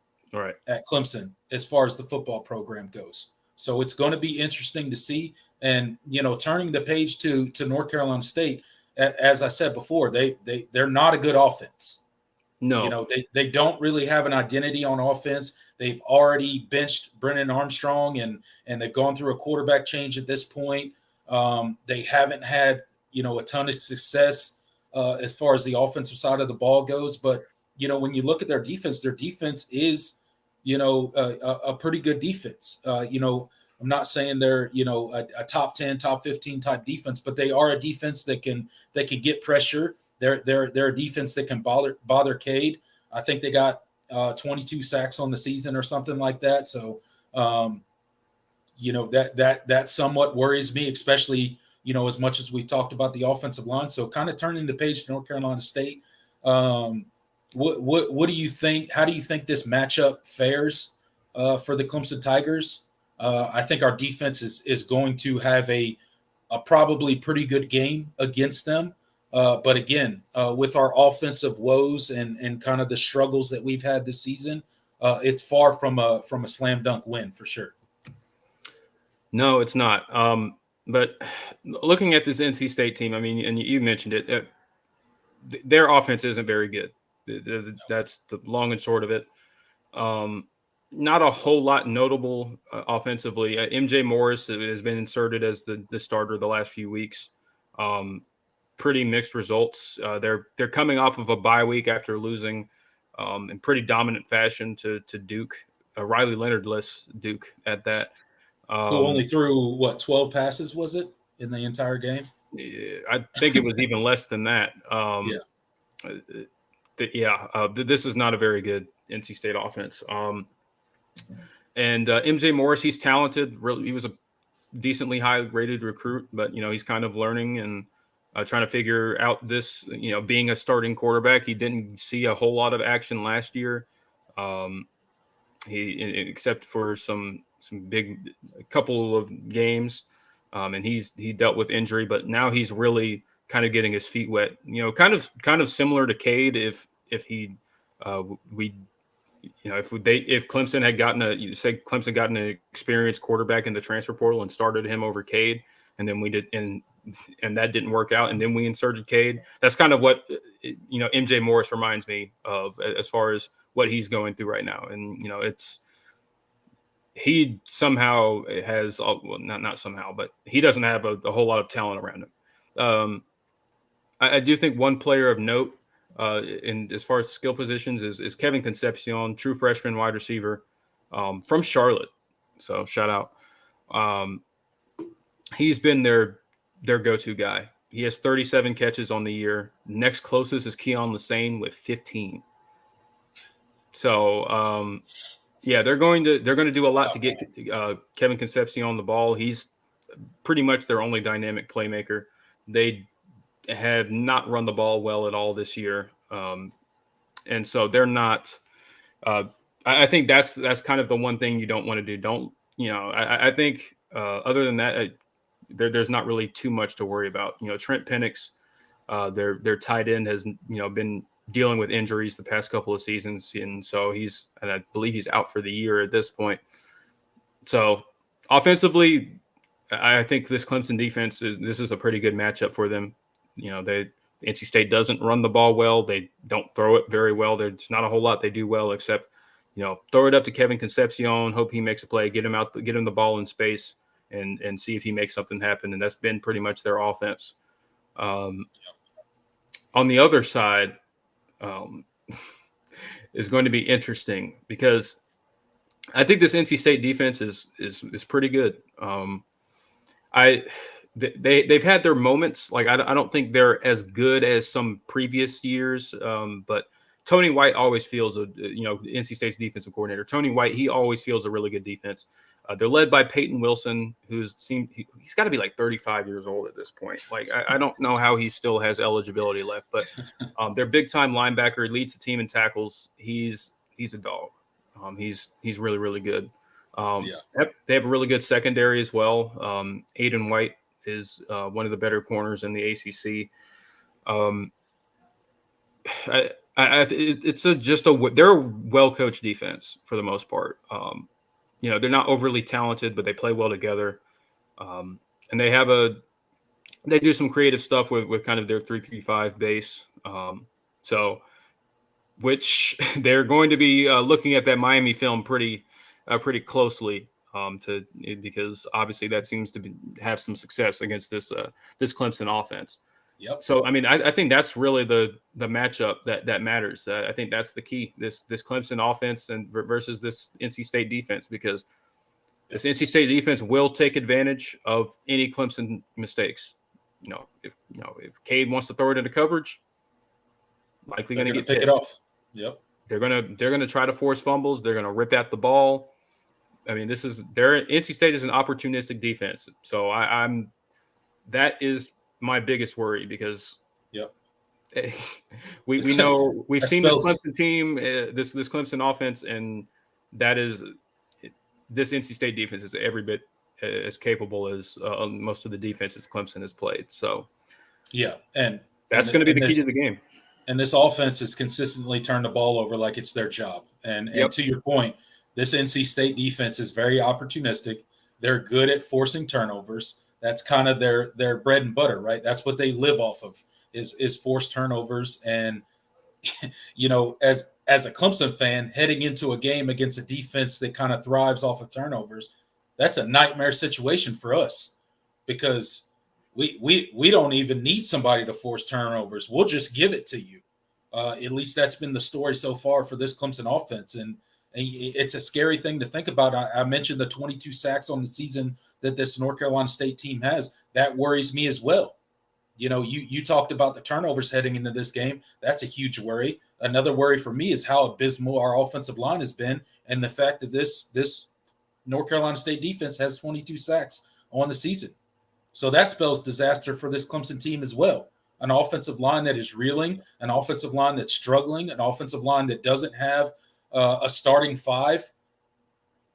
A: at Clemson as far as the football program goes. So it's going to be interesting to see. And, turning the page to North Carolina State, as I said before, they're not a good offense.
B: No.
A: They don't really have an identity on offense. They've already benched Brennan Armstrong and they've gone through a quarterback change at this point. They haven't had, a ton of success as far as the offensive side of the ball goes. But, when you look at their defense is, a pretty good defense. I'm not saying they're, a top 10, top 15 type defense, but they are a defense that can get pressure. They're a defense that can bother Cade. I think they got 22 sacks on the season or something like that. So, that somewhat worries me, especially, as much as we talked about the offensive line. So kind of turning the page to North Carolina State. What do you think? How do you think this matchup fares for the Clemson Tigers? I think our defense is going to have a probably pretty good game against them. But again, with our offensive woes and kind of the struggles that we've had this season, it's far from a slam dunk win for sure.
B: No, it's not. But looking at this NC State team, I mean, and you mentioned it, their offense isn't very good. That's the long and short of it. Not a whole lot notable offensively. MJ Morris has been inserted as the starter the last few weeks. Pretty mixed results. They're coming off of a bye week after losing in pretty dominant fashion to Duke, Riley Leonard-less Duke at that.
A: Who only threw what 12 passes was it in the entire game?
B: I think it was even less than that.
A: Yeah.
B: This is not a very good NC State offense. And MJ Morris, he's talented. Really, he was a decently high rated recruit, but he's kind of learning and trying to figure out this. Being a starting quarterback, he didn't see a whole lot of action last year. He except for some big couple of games, and he dealt with injury, but now he's really kind of getting his feet wet. Kind of similar to Cade if he if Clemson had gotten an experienced quarterback in the transfer portal and started him over Cade, and then we did and that didn't work out, and then we inserted Cade. That's kind of what MJ Morris reminds me of as far as what he's going through right now. And he somehow has, well, not somehow, but he doesn't have a whole lot of talent around him. I do think one player of note in as far as skill positions is Kevin Concepcion, true freshman wide receiver from Charlotte. So shout out. He's been their go-to guy. He has 37 catches on the year. Next closest is Keon Lassane with 15. So they're going to do a lot to get Kevin Concepcion the ball. He's pretty much their only dynamic playmaker. They have not run the ball well at all this year, and so they're not. I think that's kind of the one thing you don't want to do. I think other than that, there's not really too much to worry about. Trent Penix, their tight end, has been dealing with injuries the past couple of seasons, and so I believe he's out for the year at this point. So offensively, I think this Clemson defense is a pretty good matchup for them. NC State doesn't run the ball well. They don't throw it very well. There's not a whole lot they do well except throw it up to Kevin Concepcion, hope he makes a play, get him the ball in space, and see if he makes something happen. And that's been pretty much their offense. On the other side, is going to be interesting because I think this NC State defense is pretty good. They've had their moments. Like I don't think they're as good as some previous years. But Tony White always feels NC State's defensive coordinator. Tony White, he always feels a really good defense. They're led by Peyton Wilson, he's got to be like 35 years old at this point. Like I don't know how he still has eligibility left, but their big time linebacker, leads the team in tackles. He's a dog. He's really, really good. They have a really good secondary as well. Aiden White is one of the better corners in the ACC. They're a well-coached defense for the most part. They're not overly talented, but they play well together. And they do some creative stuff with kind of their 3-3-5 base. Which they're going to be looking at that Miami film pretty closely because obviously that seems to have some success against this Clemson offense.
A: Yep.
B: So I think that's really the matchup that matters. I think that's the key. This Clemson offense versus this NC State defense, because this NC State defense will take advantage of any Clemson mistakes. If Cade wants to throw it into coverage, likely going to get
A: pick it off. Yep.
B: They're gonna try to force fumbles. They're gonna rip at the ball. NC State is an opportunistic defense. So that is my biggest worry because we know we've seen this Clemson team, this Clemson offense, and that is this NC State defense is every bit as capable as most of the defenses Clemson has played. So
A: and
B: that's going to be the key to the game.
A: And this offense has consistently turned the ball over like it's their job. And to your point, this NC State defense is very opportunistic. They're good at forcing turnovers. That's kind of their bread and butter, right? That's what they live off of is forced turnovers. And, as a Clemson fan heading into a game against a defense that kind of thrives off of turnovers, that's a nightmare situation for us because we don't even need somebody to force turnovers. We'll just give it to you. At least that's been the story so far for this Clemson offense. And And it's a scary thing to think about. I mentioned the 22 sacks on the season that this North Carolina State team has. That worries me as well. You talked about the turnovers heading into this game. That's a huge worry. Another worry for me is how abysmal our offensive line has been, and the fact that this North Carolina State defense has 22 sacks on the season. So that spells disaster for this Clemson team as well. An offensive line that is reeling, an offensive line that's struggling, an offensive line that doesn't have a starting five.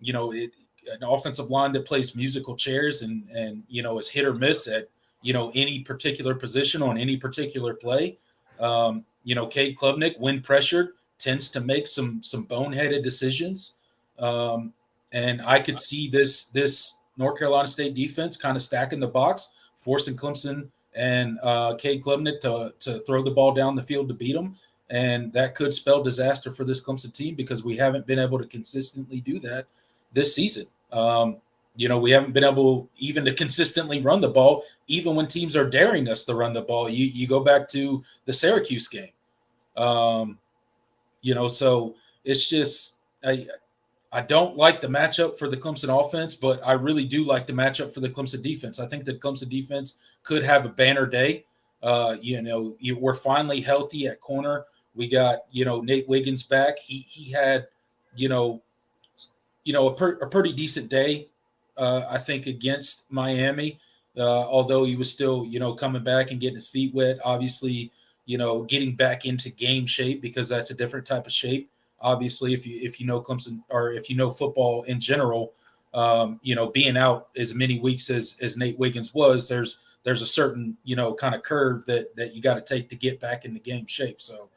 A: An offensive line that plays musical chairs and is hit or miss at any particular position on any particular play. Cade Klubnik, when pressured, tends to make some boneheaded decisions. And I could see this North Carolina State defense kind of stacking the box, forcing Clemson and Cade Klubnik to throw the ball down the field to beat them. And that could spell disaster for this Clemson team because we haven't been able to consistently do that this season. We haven't been able even to consistently run the ball, even when teams are daring us to run the ball. You go back to the Syracuse game. So it's just I don't like the matchup for the Clemson offense, but I really do like the matchup for the Clemson defense. I think the Clemson defense could have a banner day. We're finally healthy at corner. We got, Nate Wiggins back. He had, a pretty decent day, I think, against Miami, although he was still, coming back and getting his feet wet. Obviously, getting back into game shape because that's a different type of shape. Obviously, if you know Clemson or if you know football in general, being out as many weeks as Nate Wiggins was, there's a certain kind of curve that you got to take to get back into game shape. So,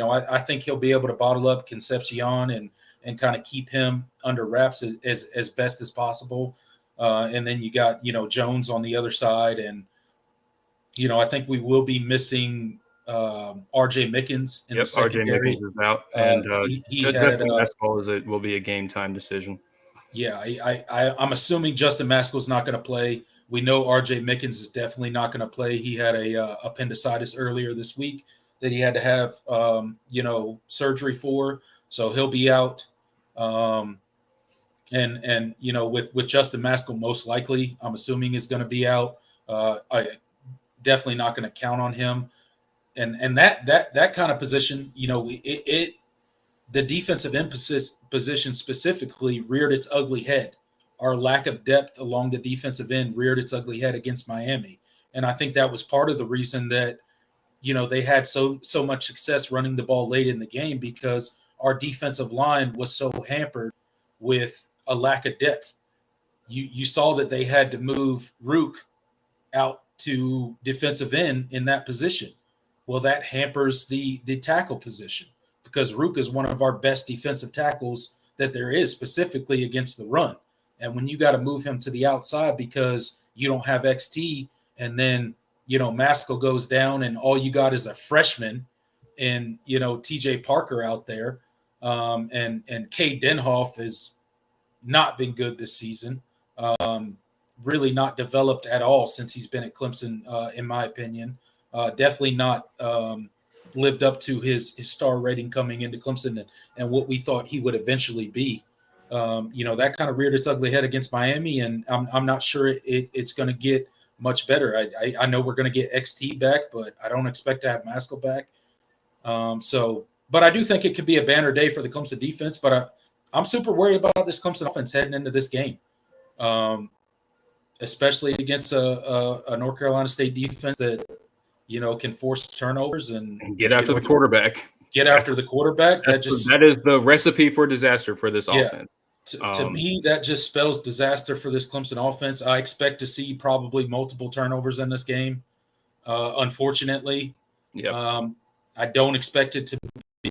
A: I think he'll be able to bottle up Concepcion and kind of keep him under wraps as best as possible. And then you got Jones on the other side, and I think we will be missing R.J. Mickens in the secondary.
B: R.J. Mickens is out, and Justin Maskell will be a game time decision.
A: Yeah, I'm assuming Justin Maskell's not going to play. We know R.J. Mickens is definitely not going to play. He had a appendicitis earlier this week that he had to have surgery for, so he'll be out. And with Justin Maskell most likely, I'm assuming is going to be out. I definitely not going to count on him. And that kind of position, the defensive emphasis position specifically reared its ugly head. Our lack of depth along the defensive end reared its ugly head against Miami. And I think that was part of the reason that, they had so much success running the ball late in the game because our defensive line was so hampered with a lack of depth. You saw that they had to move Rook out to defensive end in that position. Well, that hampers the tackle position because Rook is one of our best defensive tackles that there is, specifically against the run. And when you got to move him to the outside because you don't have XT, and then Maskell goes down and all you got is a freshman and TJ Parker out there, and Cade Denhoff has not been good this season. Really not developed at all since he's been at Clemson, in my opinion. Definitely not lived up to his star rating coming into Clemson and what we thought he would eventually be. That kind of reared its ugly head against Miami, and I'm not sure it's going to get much better. I know we're going to get XT back, but I don't expect to have Maskell back. But I do think it could be a banner day for the Clemson defense, but I'm super worried about this Clemson offense heading into this game. Especially against a North Carolina State defense that, can force turnovers and
B: get after the quarterback.
A: Get after the quarterback. That
B: is the recipe for disaster for this offense.
A: To me, that just spells disaster for this Clemson offense. I expect to see probably multiple turnovers in this game. Unfortunately, I don't expect it to be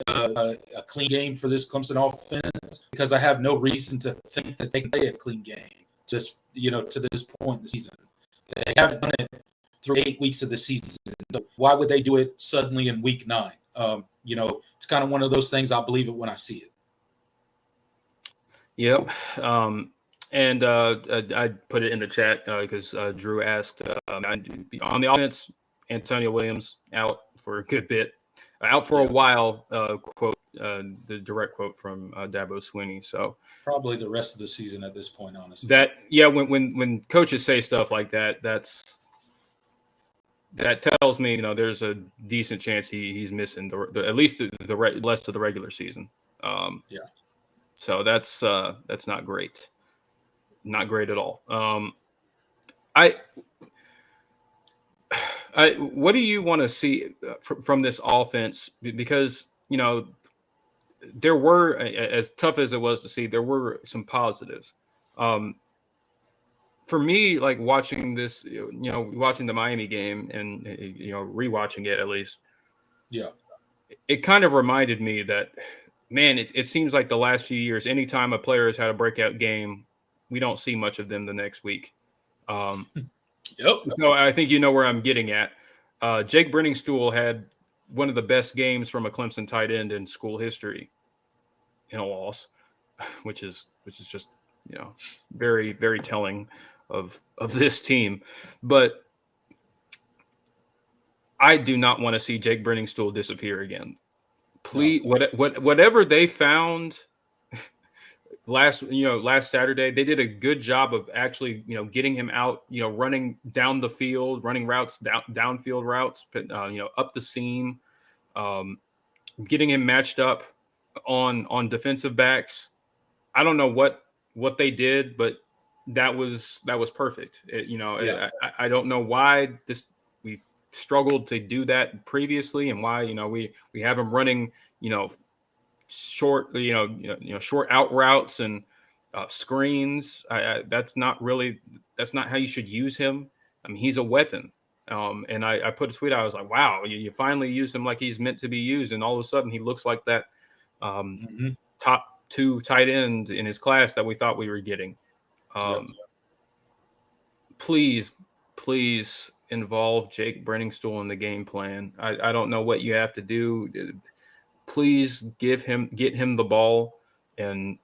A: a clean game for this Clemson offense because I have no reason to think that they can play a clean game. Just to this point in the season, they haven't done it through 8 weeks of the season. So why would they do it suddenly in week 9? It's kind of one of those things. I believe it when I see it.
B: Yep. And I put it in the chat because Drew asked on the offense, Antonio Williams out for a good bit, out for a while, quote, the direct quote from Dabo Swinney. So
A: Probably the rest of the season at this point, honestly.
B: that, yeah, when coaches say stuff like that, that tells me, there's a decent chance he's missing at least the rest of the regular season.
A: Yeah.
B: So that's not great, not great at all. I what do you want to see from this offense? Because there were, as tough as it was to see, there were some positives. For me, like watching this, watching the Miami game and rewatching it at least,
A: Yeah.
B: it kind of reminded me that, man, it seems like the last few years, anytime a player has had a breakout game, we don't see much of them the next week.
A: Yep.
B: So I think you know where I'm getting at. Jake Brenningstool had one of the best games from a Clemson tight end in school history in a loss, which is just very, very telling of this team. But I do not want to see Jake Brenningstool disappear again. Please,
A: No.
B: whatever they found last Saturday, they did a good job of actually getting him out, running down the field, running routes, downfield routes, up the seam, getting him matched up on defensive backs. I don't know what they did, but that was perfect.
A: Yeah.
B: I don't know why we struggled to do that previously, and why we have him running short short out routes and screens. That's not how you should use him. I mean, he's a weapon. And I put a tweet out. I was like, wow, you finally use him like he's meant to be used, and all of a sudden he looks like that top 2 tight end in his class that we thought we were getting. Please involve Jake Brenningstool in the game plan. I don't know what you have to do. Please get him the ball, and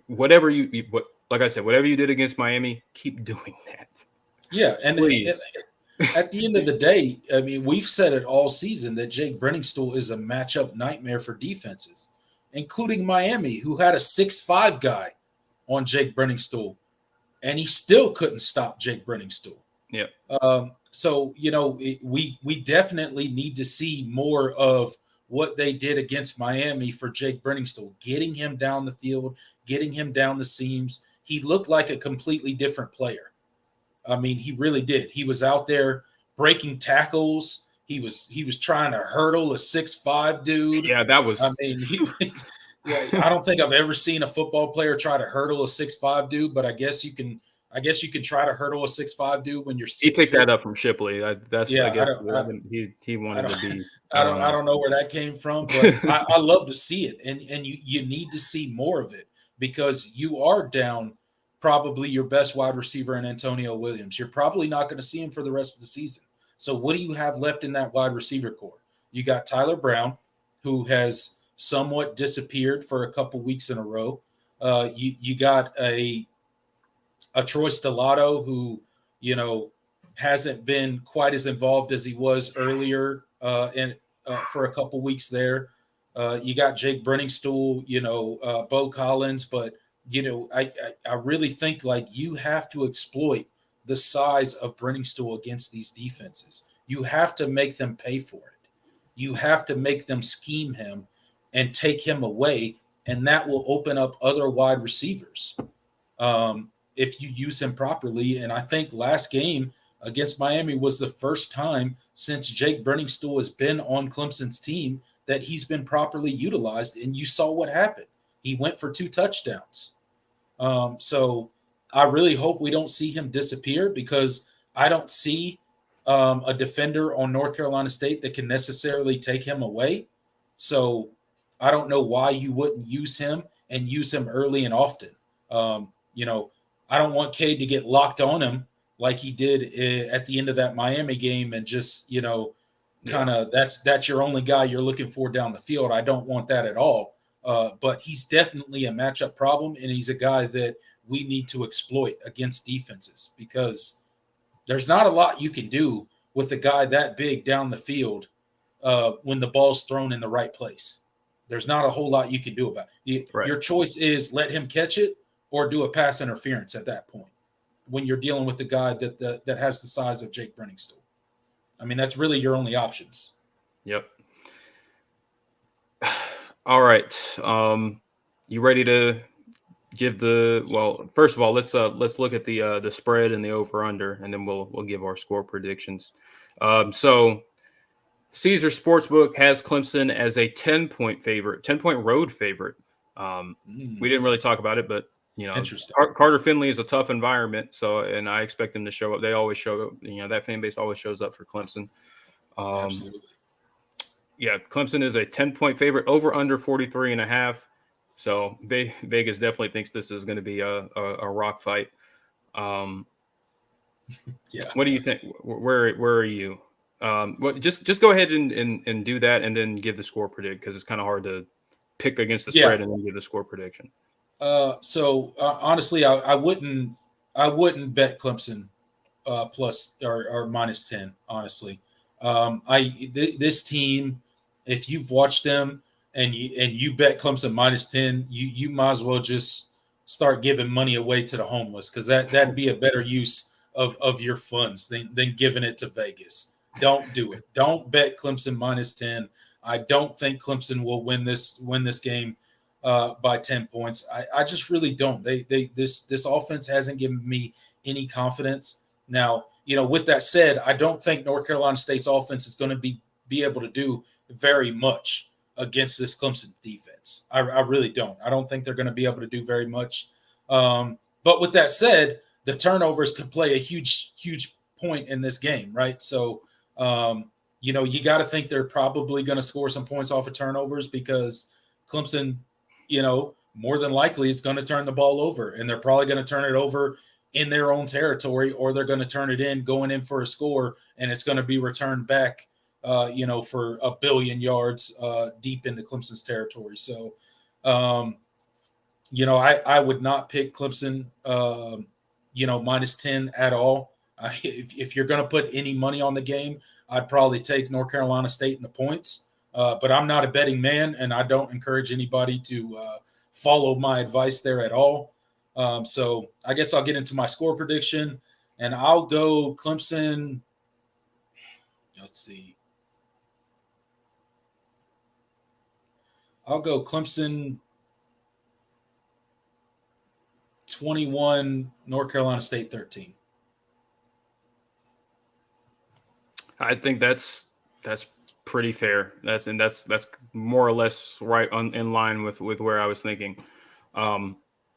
B: whatever like I said, whatever you did against Miami, keep doing that.
A: Yeah, and
B: please.
A: At the end of the day, I mean, we've said it all season that Jake Brenningstool is a matchup nightmare for defenses, including Miami, who had a 6'5" guy on Jake Brenningstool, and he still couldn't stop Jake Brenningstool.
B: Yeah.
A: So we definitely need to see more of what they did against Miami for Jake Brenningstool, getting him down the field, getting him down the seams. He looked like a completely different player. I mean, he really did. He was out there breaking tackles. He was trying to hurdle a 6'5" dude.
B: Yeah, that was.
A: I mean, I don't think I've ever seen a football player try to hurdle a 6'5" dude, but I guess you can try to hurdle a 6'5" dude when you're 6'6".
B: He picked that up from Shipley. He wanted to be.
A: I don't know where that came from, but I love to see it, and you need to see more of it, because you are down probably your best wide receiver in Antonio Williams. You're probably not going to see him for the rest of the season. So what do you have left in that wide receiver core? You got Tyler Brown, who has somewhat disappeared for a couple weeks in a row. You got a Troy Stellato, who hasn't been quite as involved as he was earlier for a couple weeks there. You got Jake Brenningstool, Bo Collins, but I really think like you have to exploit the size of Brenningstool against these defenses. You have to make them pay for it. You have to make them scheme him and take him away, and that will open up other wide receivers if you use him properly. And I think last game against Miami was the first time since Jake Brenningstool has been on Clemson's team that he's been properly utilized, and you saw what happened. He went for 2 touchdowns. So I really hope we don't see him disappear, because I don't see a defender on North Carolina State that can necessarily take him away. So I don't know why you wouldn't use him and use him early and often. I don't want Cade to get locked on him like he did at the end of that Miami game and just, kind of that's your only guy you're looking for down the field. I don't want that at all. But he's definitely a matchup problem, and he's a guy that we need to exploit against defenses, because there's not a lot you can do with a guy that big down the field when the ball's thrown in the right place. There's not a whole lot you can do about it.
B: Right.
A: Your choice is let him catch it or do a pass interference at that point when you're dealing with the guy that has the size of Jake Brenningstool. I mean, that's really your only options.
B: Yep. All right. You ready to give first of all, let's look at the spread and the over under, and then we'll give our score predictions. So Caesar Sportsbook has Clemson as a 10-point favorite, 10-point road favorite. We didn't really talk about it, but
A: Interesting.
B: Carter Finley is a tough environment, and I expect them to show up. They always show up. That fan base always shows up for Clemson.
A: Absolutely.
B: Yeah, Clemson is a 10-point favorite, over under 43.5. So Vegas definitely thinks this is going to be a rock fight.
A: Yeah.
B: What do you think? Where are you? Just go ahead and do that, and then give the score predict, because it's kind of hard to pick against the spread and then give the score prediction.
A: Honestly, I wouldn't bet Clemson plus or minus 10. Honestly, this team, if you've watched them and you bet Clemson minus 10, you might as well just start giving money away to the homeless, because that'd be a better use of your funds than giving it to Vegas. Don't do it. Don't bet Clemson minus 10. I don't think Clemson will win this game by 10 points. I just really don't. This offense hasn't given me any confidence. Now, with that said, I don't think North Carolina State's offense is going to be able to do very much against this Clemson defense. I really don't. I don't think they're going to be able to do very much. But with that said, the turnovers could play a huge point in this game, right? So, you got to think they're probably going to score some points off of turnovers, because Clemson, more than likely is going to turn the ball over, and they're probably going to turn it over in their own territory, or they're going to turn it in going in for a score, and it's going to be returned back, for 1 billion yards deep into Clemson's territory. So, I would not pick Clemson, minus 10 at all. If you're going to put any money on the game, I'd probably take North Carolina State in the points. But I'm not a betting man, and I don't encourage anybody to follow my advice there at all. So I guess I'll get into my score prediction, and I'll go Clemson. Let's see. I'll go Clemson 21, North Carolina State 13.
B: I think that's pretty fair. That's more or less right in line with where I was thinking.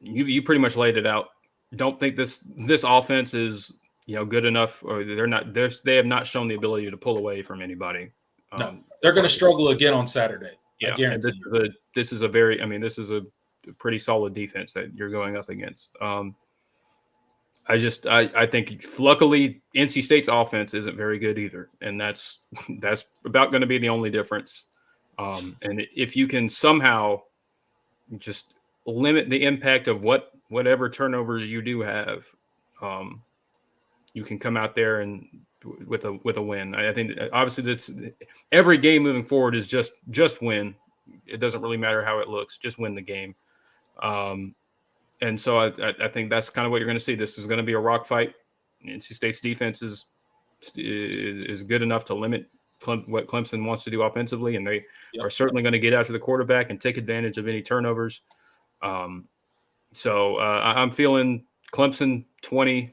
B: You pretty much laid it out. Don't think this offense is good enough, or they have not shown the ability to pull away from anybody.
A: No, they're going to struggle again on Saturday.
B: Yeah,
A: I guarantee
B: this is a pretty solid defense that you're going up against. I think luckily NC State's offense isn't very good either, and that's about going to be the only difference. And if you can somehow just limit the impact of whatever turnovers you do have, you can come out there and with a win. I think obviously that's every game moving forward is just win. It doesn't really matter how it looks, just win the game. And so I think that's kind of what you're going to see. This is going to be a rock fight. NC State's defense is good enough to limit what Clemson wants to do offensively, and they are certainly going to get after the quarterback and take advantage of any turnovers. So I'm feeling Clemson 20,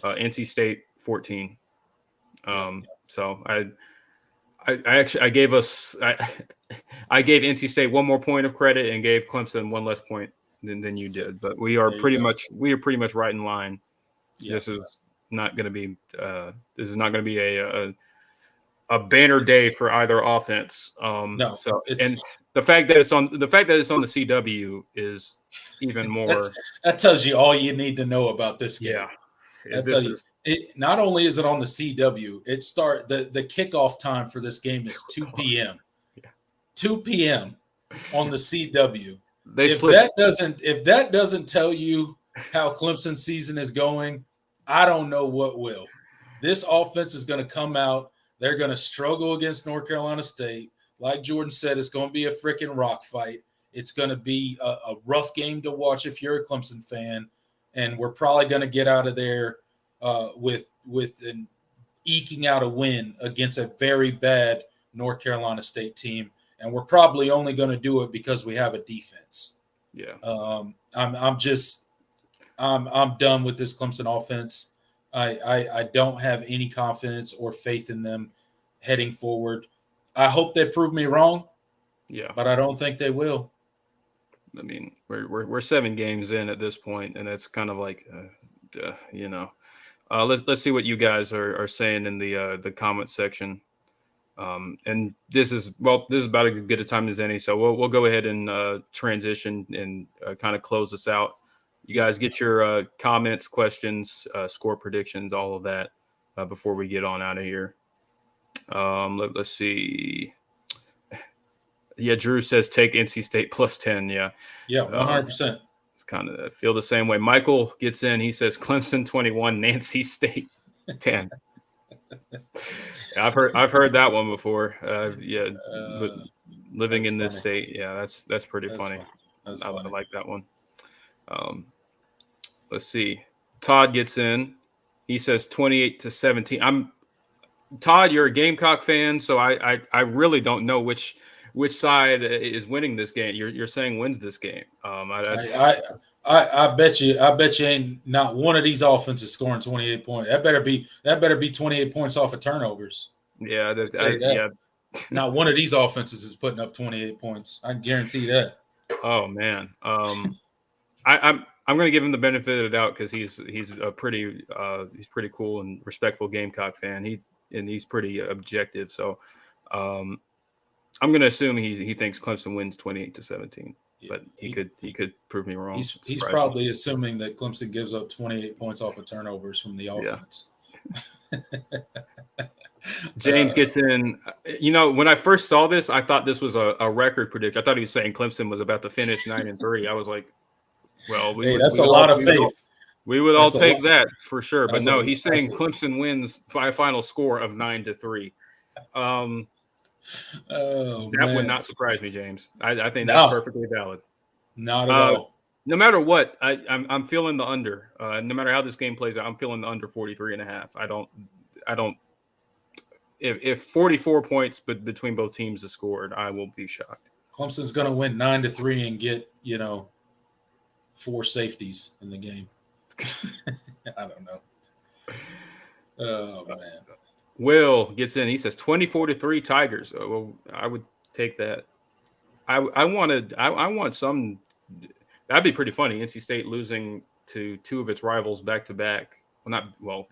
B: NC State 14. So I gave NC State one more point of credit and gave Clemson one less point than you did, but we are pretty much right in line. Yeah. This is not going to be a banner day for either offense.
A: No.
B: So and the fact that it's on the CW is even more.
A: That tells you all you need to know about this game.
B: Yeah.
A: Not only is it on the CW, the kickoff time for this game is 2 p.m.
B: Yeah.
A: 2 p.m. on the CW.
B: If
A: that doesn't tell you how Clemson's season is going, I don't know what will. This offense is going to come out. They're going to struggle against North Carolina State. like Jordan said, it's going to be a freaking rock fight. It's going to be a rough game to watch if you're a Clemson fan, and we're probably going to get out of there with an eking out a win against a very bad North Carolina State team, and we're probably only going to do it because we have a defense.
B: Yeah.
A: I'm done with this Clemson offense. I don't have any confidence or faith in them heading forward. I hope they prove me wrong.
B: Yeah.
A: But I don't think they will.
B: I mean, we're 7 games in at this point, and it's kind of like, let's see what you guys are saying in the comment section. And this is about as good a time as any. So we'll go ahead and transition and kind of close this out. You guys get your comments, questions, score predictions, all of that before we get on out of here. Let's see. Yeah, Drew says take NC State plus 10. Yeah.
A: Yeah, 100%.
B: It's kind of, I feel the same way. Michael gets in. He says Clemson 21, Nancy State 10. I've heard that one before. But living in this state, yeah, that's pretty funny. I like that one. Let's see. Todd gets in. He says 28-17. Todd, you're a Gamecock fan, so I really don't know which side is winning this game. You're saying wins this game.
A: I bet you ain't not one of these offenses scoring 28 points. That better be 28 points off of turnovers.
B: Yeah,
A: yeah. Not one of these offenses is putting up 28 points. I can guarantee that.
B: Oh man. I'm going to give him the benefit of the doubt because he's a pretty cool and respectful Gamecock fan. He's pretty objective. So I'm going to assume he thinks Clemson wins 28-17, but he could prove me wrong.
A: He's probably assuming that Clemson gives up 28 points off of turnovers from the offense.
B: Yeah. James gets in. When I first saw this, I thought this was a record predict. I thought he was saying Clemson was about to finish 9-3. I was like, well,
A: that's a lot of faith.
B: We would all take that for sure. But no, he's saying Clemson wins by a final score of 9-3. That would not surprise me, James. I think that's perfectly valid.
A: Not at all.
B: No matter what, I'm feeling the under. No matter how this game plays out, I'm feeling the under 43.5. I don't. If 44 points between both teams is scored, I will be shocked.
A: Clemson's going to win 9-3 and get 4 safeties in the game. I don't know. Oh man.
B: Will gets in. He says 24-3 Tigers. Well, I would take that. I want some. That'd be pretty funny. NC State losing to 2 of its rivals back to back. They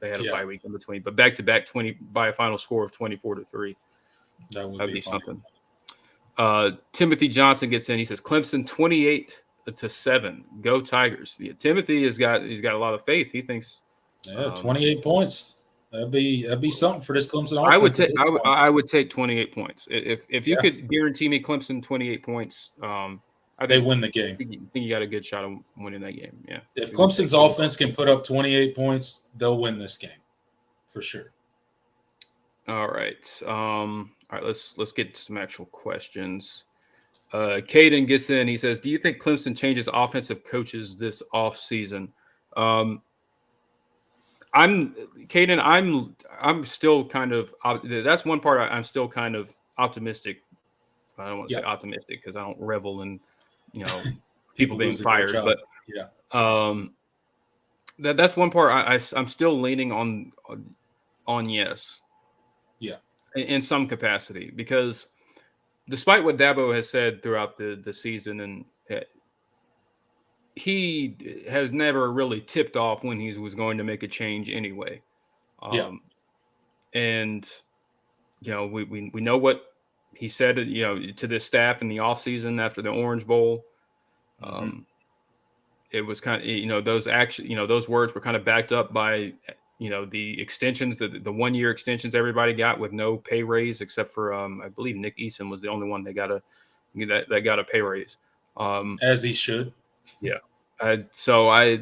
B: had a bye week in between, but back to back 20 by a final score of 24-3. That'd be something. Timothy Johnson gets in. He says Clemson 28-7. Go Tigers. Yeah, Timothy he's got a lot of faith. He thinks
A: 28 points. That'd be something for this Clemson offense.
B: I would take 28 points. If you could guarantee me Clemson 28 points, I think
A: they win the game.
B: I think you got a good shot of winning that game. Yeah.
A: If Clemson's offense can put up 28 points, they'll win this game for sure.
B: All right. Let's get to some actual questions. Caden gets in. He says, "Do you think Clemson changes offensive coaches this offseason?" I'm still kind of that's one part I'm still kind of optimistic. I don't want to say optimistic because I don't revel in people being fired, but that's one part I'm still leaning on yes.
A: Yeah.
B: In some capacity, because despite what Dabo has said throughout the season, and he has never really tipped off when he was going to make a change anyway. And we know what he said, to this staff in the offseason after the Orange Bowl. It was kind of, those words were kind of backed up by, the extensions, the 1-year extensions everybody got with no pay raise except for, I believe Nick Eason was the only one that got a pay raise.
A: As he should.
B: Yeah. So I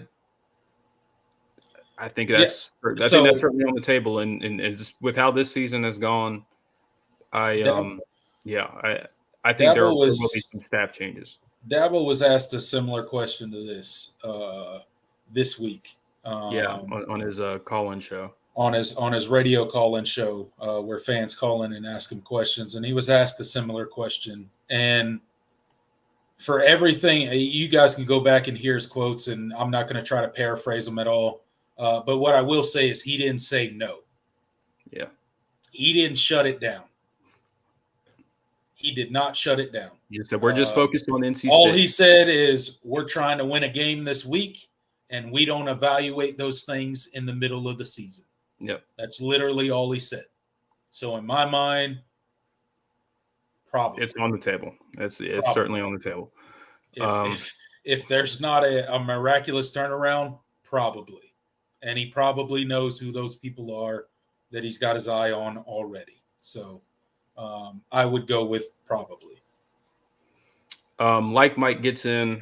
B: think think that's certainly on the table, and just with how this season has gone, Yeah, I think there will be some staff changes.
A: Dabo was asked a similar question to this week.
B: On his call-in show.
A: On his radio call-in show, where fans call in and ask him questions, and he was asked a similar question. And for everything, you guys can go back and hear his quotes, and I'm not going to try to paraphrase them at all. But what I will say is he didn't say no.
B: Yeah.
A: He didn't shut it down. He did not shut it down.
B: He said, we're just focused on NC State.
A: All he said is, we're trying to win a game this week, and we don't evaluate those things in the middle of the season.
B: Yep.
A: That's literally all he said. So in my mind, probably.
B: It's on the table. It's certainly on the table.
A: If there's not a miraculous turnaround, probably. And he probably knows who those people are that he's got his eye on already. So I would go with probably.
B: Like Mike gets in,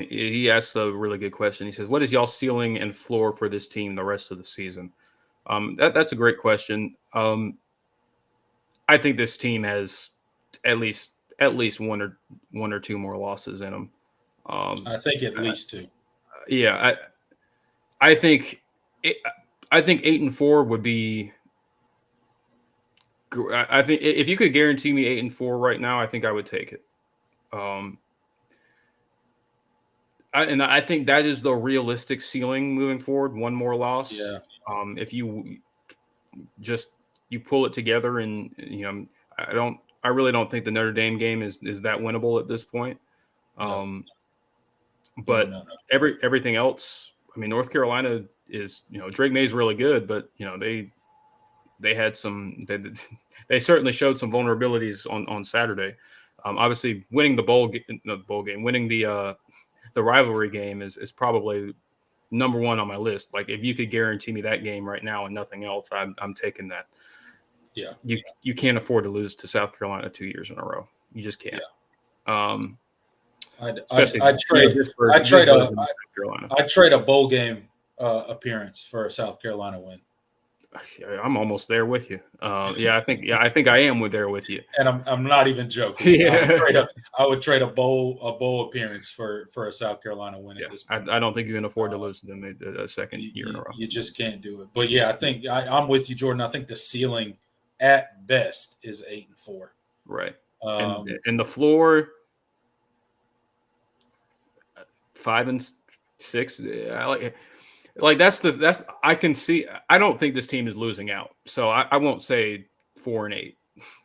B: he asks a really good question. He says, what is y'all ceiling and floor for this team the rest of the season? That's a great question. I think this team has at least one or two more losses in them.
A: I think at least two.
B: Yeah, I think 8-4 would be. I think if you could guarantee me 8-4 right now, I think I would take it. I think that is the realistic ceiling moving forward. One more loss.
A: Yeah.
B: If you pull it together, and I really don't think the Notre Dame game is that winnable at this point.
A: No.
B: Everything else, I mean, North Carolina is, Drake May's really good, but they had some, they certainly showed some vulnerabilities on Saturday. Obviously winning winning the rivalry game is probably number one on my list. Like, if you could guarantee me that game right now and nothing else, I'm taking that.
A: Yeah.
B: You can't afford to lose to South Carolina 2 years in a row. You just can't.
A: Yeah.
B: I'd
A: trade a bowl game appearance for a South Carolina win.
B: I'm almost there with you. I think I am there with you.
A: And I'm not even joking.
B: Yeah.
A: I would trade a bowl appearance for a South Carolina win at this point.
B: I don't think you can afford to lose to them a second year in a row.
A: You just can't do it. But yeah, I think I'm with you, Jordan. I think the ceiling at best is 8-4.
B: Right. And the floor 5-6. That's I can see. I don't think this team is losing out, so I won't say 4-8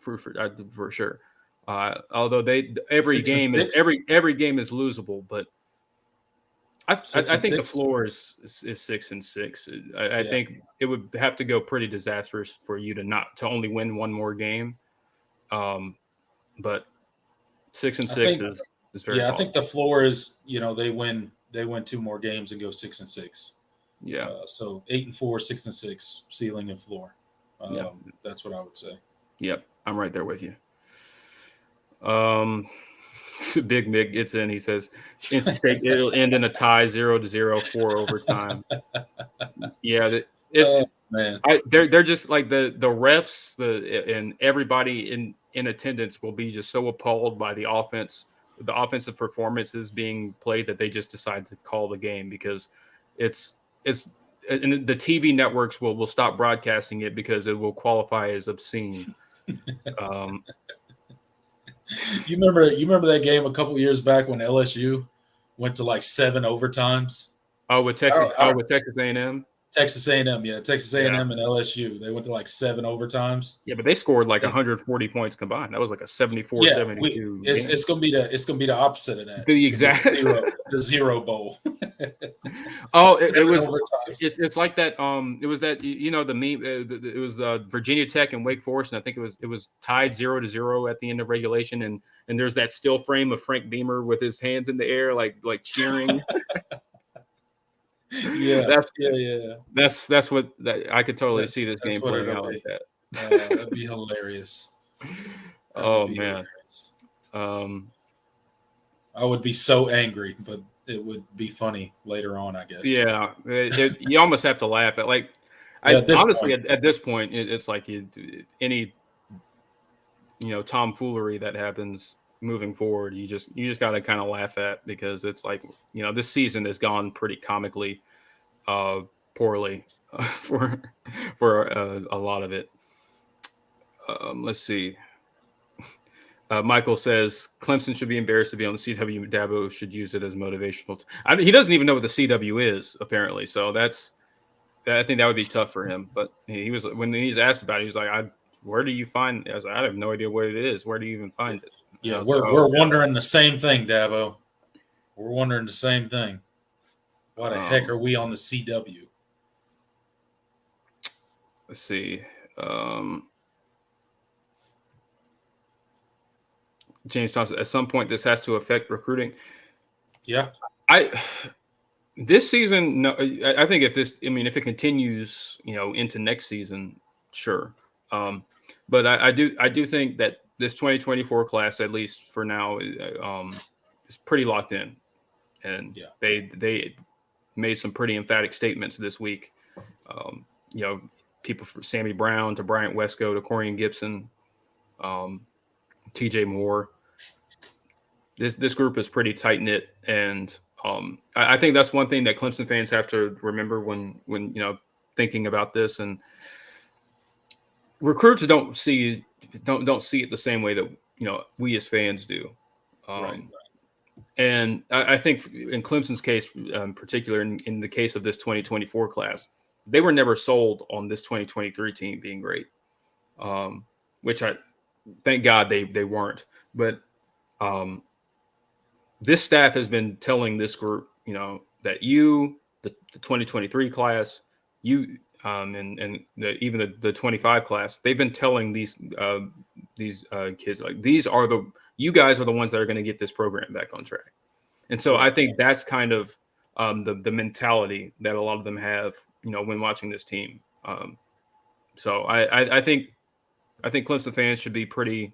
B: for sure. Although every game is losable, but I think the floor is 6-6. I think it would have to go pretty disastrous for you to only win one more game. But 6-6 is very.
A: Yeah, I think the floor is they win two more games and go 6-6.
B: Yeah.
A: So 8-4, 6-6, ceiling and floor. That's what I would say.
B: Yep, I'm right there with you. Big Mick gets in. He says, NC State, it'll end in a tie, 0-0, 4 overtime. Yeah,
A: man.
B: They're just like the refs, and everybody in attendance will be just so appalled by the offensive performances being played that they just decide to call the game, because it's and the TV networks will stop broadcasting it because it will qualify as obscene.
A: You remember that game a couple years back when LSU went to like 7 overtimes?
B: With Texas A&M.
A: Texas A&M, yeah. Texas A&M and LSU. They went to like 7 overtimes.
B: Yeah, but they scored like 140 points combined. That was like a 74-72.
A: It's gonna be the opposite of that. The zero bowl.
B: It's like that. It was that the meme. It was Virginia Tech and Wake Forest, and I think it was tied 0-0 at the end of regulation, and there's that still frame of Frank Beamer with his hands in the air, like cheering. That's what I could totally see this game playing out like that.
A: That'd be hilarious.
B: Man.
A: I would be so angry, but it would be funny later on, I guess.
B: Yeah, you almost have to laugh at at this point, it's like tomfoolery that happens moving forward, you just got to kind of laugh at, because it's like, this season has gone pretty comically poorly for a lot of it. Let's see. Michael says Clemson should be embarrassed to be on the CW. Dabo should use it as motivational. He doesn't even know what the CW is, apparently. So I think that would be tough for him. But he was, when he's asked about it, he was like, "Where do you find?" I was like, "I have no idea what it is. Where do you even find it?"
A: Yeah,
B: we're
A: wondering the same thing, Dabo. We're wondering the same thing. Why the heck are we on the CW?
B: Let's see. James Thompson, at some point, this has to affect recruiting.
A: Yeah.
B: This season, no, I think if it continues, into next season, sure. But I do think that this 2024 class, at least for now, is pretty locked in. And they made some pretty emphatic statements this week. People from Sammy Brown to Bryant Wesco to Corian Gibson, TJ Moore. This group is pretty tight knit, and I think that's one thing that Clemson fans have to remember when thinking about this. And recruits don't see it the same way that we as fans do.
A: Right.
B: And I think in Clemson's case, in particular, in the case of this 2024 class, they were never sold on this 2023 team being great, which I thank God they weren't. But this staff has been telling this group, that the 2023 class, and even the 25 class, they've been telling these kids, like, you guys are the ones that are going to get this program back on track. And so I think that's kind of the mentality that a lot of them have, when watching this team. So I think Clemson fans should be pretty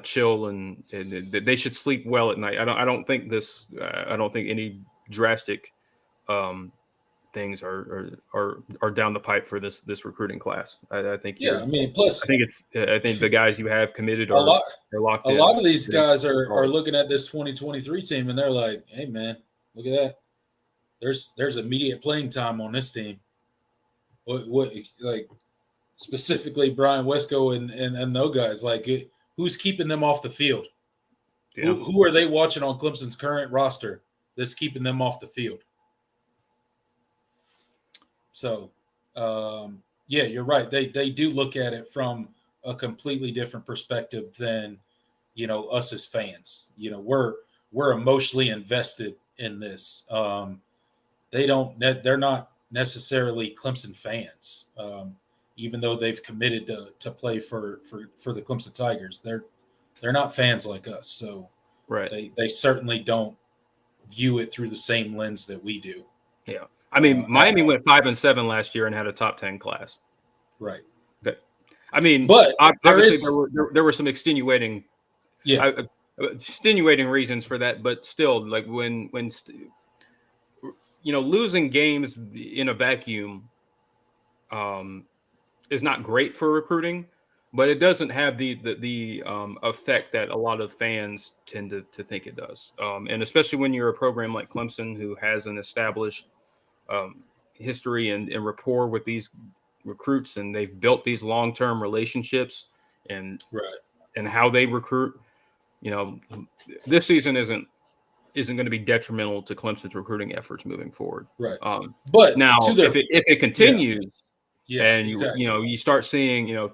B: chill, and they should sleep well at night. I don't think any drastic things are down the pipe for this recruiting class. I think.
A: Yeah, plus
B: I think the guys you have committed are locked in.
A: A lot of these guys are looking at this 2023 team, and they're like, "Hey, man, look at that. There's immediate playing time on this team." What like specifically Brian Wesco and those guys, like, who's keeping them off the field? Yeah. Who are they watching on Clemson's current roster that's keeping them off the field? So, yeah, you're right. They do look at it from a completely different perspective than, us as fans. We're emotionally invested in this. They're not necessarily Clemson fans, even though they've committed to play for the Clemson Tigers. They're not fans like us, so they certainly don't view it through the same lens that we do.
B: Yeah. I mean, Miami went 5-7 last year and had a top 10 class.
A: Right.
B: But obviously there were some extenuating reasons for that. But still, like, when losing games in a vacuum is not great for recruiting, but it doesn't have the effect that a lot of fans tend to think it does. And especially when you're a program like Clemson, who has an established history and rapport with these recruits, and they've built these long-term relationships and how they recruit. This season isn't going to be detrimental to Clemson's recruiting efforts moving forward.
A: Right.
B: But now, if it continues, and
A: exactly.
B: you start seeing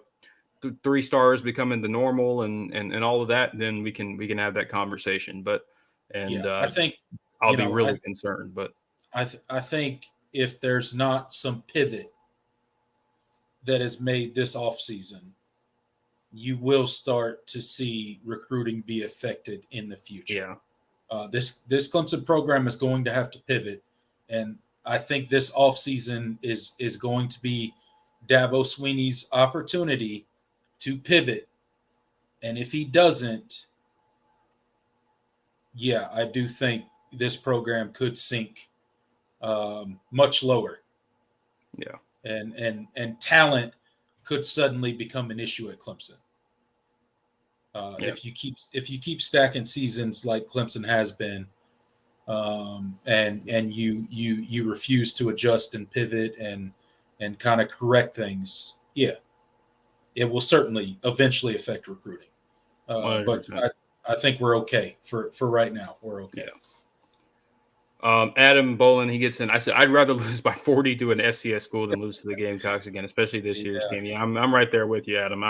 B: 3 stars becoming the normal and all of that, then we can have that conversation. But I
A: think
B: I'll be really concerned. But
A: I think if there's not some pivot that is made this offseason, you will start to see recruiting be affected in the future. Yeah. This Clemson program is going to have to pivot, and I think this offseason is going to be Dabo Swinney's opportunity to pivot. And if he doesn't, I do think this program could sink much lower.
B: Yeah.
A: And talent could suddenly become an issue at Clemson. If you keep stacking seasons like Clemson has been, and you refuse to adjust and pivot and kind of correct things, yeah, it will certainly eventually affect recruiting. But
B: 100%.
A: I think we're okay for right now. We're okay.
B: Yeah. Adam Bolin, he gets in. I said I'd rather lose by 40 to an FCS school than lose to the Gamecocks again, especially this year's game. Yeah, I'm right there with you, Adam.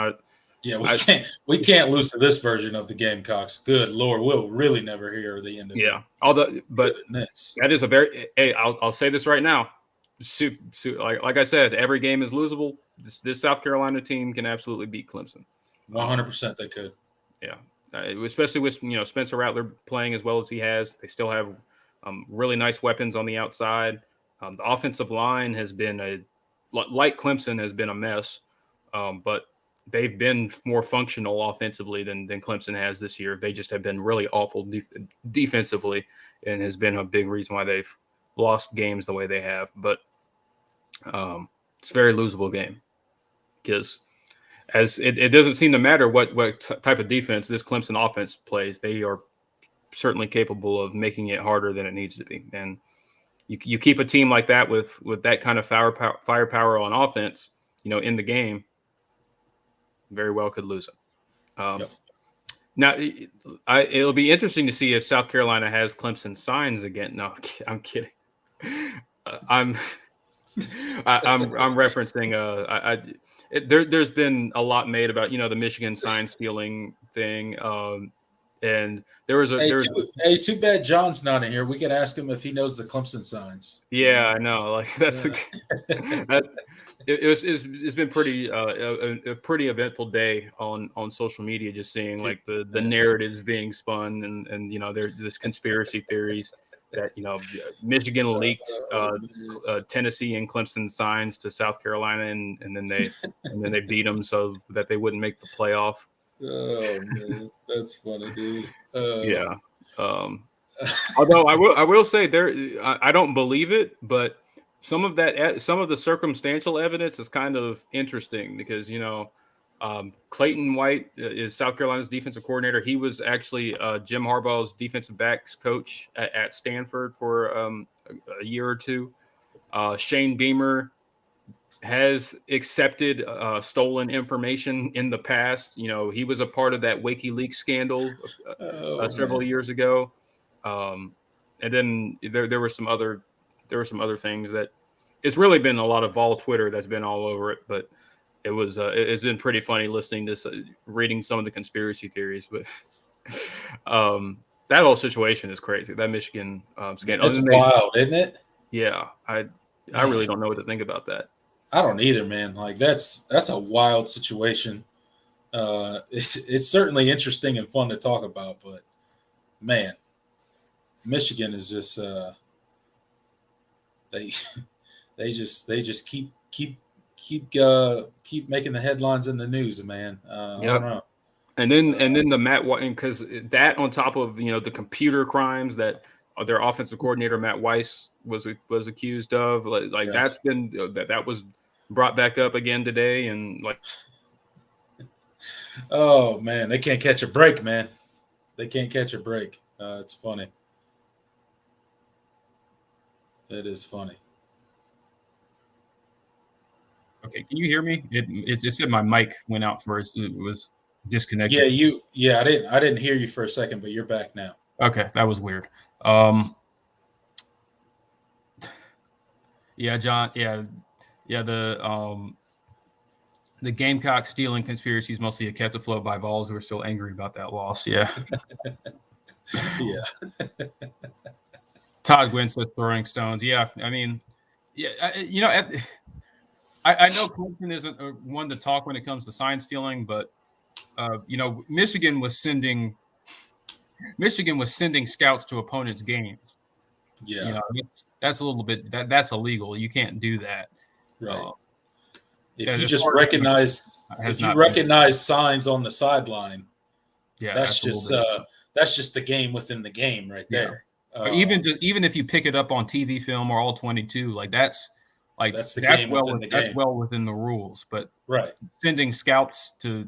A: We can't lose to this version of the Gamecocks. Good Lord, we'll really never hear the end of it.
B: Yeah, but
A: Goodness.
B: that is a very. Hey, I'll say this right now. Like I said, every game is losable. This South Carolina team can absolutely beat Clemson.
A: 100% they could.
B: Yeah, especially with Spencer Rattler playing as well as he has. They still have really nice weapons on the outside. The offensive line has been like Clemson has been a mess, but they've been more functional offensively than Clemson has this year. They just have been really awful defensively, and has been a big reason why they've lost games the way they have. But it's a very losable game because as it doesn't seem to matter what type of defense this Clemson offense plays, they are certainly capable of making it harder than it needs to be. And you keep a team like that with that kind of firepower on offense, in the game, very well could lose it.
A: Yep.
B: Now, it'll be interesting to see if South Carolina has Clemson signs again. No, I'm kidding. I'm referencing. There's been a lot made about the Michigan sign stealing thing, and there was
A: too bad John's not in here. We could ask him if he knows the Clemson signs.
B: Yeah, I know. Like that's it's been pretty a pretty eventful day on social media, just seeing like the narratives being spun and there's this conspiracy theories that Michigan leaked Tennessee and Clemson signs to South Carolina and then they beat them so that they wouldn't make the playoff.
A: Oh man, that's funny, dude.
B: Yeah. Although I will say I don't believe it, but some of the circumstantial evidence is kind of interesting because Clayton White is South Carolina's defensive coordinator. He was actually Jim Harbaugh's defensive backs coach at Stanford for a year or two. Shane Beamer has accepted stolen information in the past. He was a part of that WikiLeaks scandal several years ago. And then there were some other things that it's really been a lot of vol Twitter that's been all over it, but it's been pretty funny listening to reading some of the conspiracy theories, but that whole situation is crazy. That Michigan scandal.
A: It's wild, isn't it?
B: Yeah. I really don't know what to think about that.
A: I don't either, man. Like that's a wild situation. It's certainly interesting and fun to talk about, but man, Michigan is just they just keep making the headlines in the news, man. I don't know.
B: And then the Matt Weiss, because that on top of the computer crimes that their offensive coordinator Matt Weiss was accused of, like that's been that was brought back up again today, and like,
A: oh man, they can't catch a break, man. They can't catch a break. It's funny. It is funny.
B: Okay, can you hear me? It said my mic went out first. It was disconnected.
A: Yeah, I didn't hear you for a second, but you're back now.
B: Okay, that was weird. Yeah, John. Yeah. The Gamecock stealing conspiracy is mostly kept afloat by Vols who are still angry about that loss. Yeah.
A: Yeah.
B: Todd Gwynn says throwing stones. Yeah, I mean, yeah, I know Clemson isn't one to talk when it comes to sign stealing, but Michigan was sending scouts to opponents' games.
A: Yeah,
B: that's a little bit that's illegal. You can't do that.
A: Right. If you just recognize signs on the sideline, that's just the game within the game right there.
B: Yeah. Even if you pick it up on TV film or all 22, that's well within the rules. But
A: right,
B: sending scouts to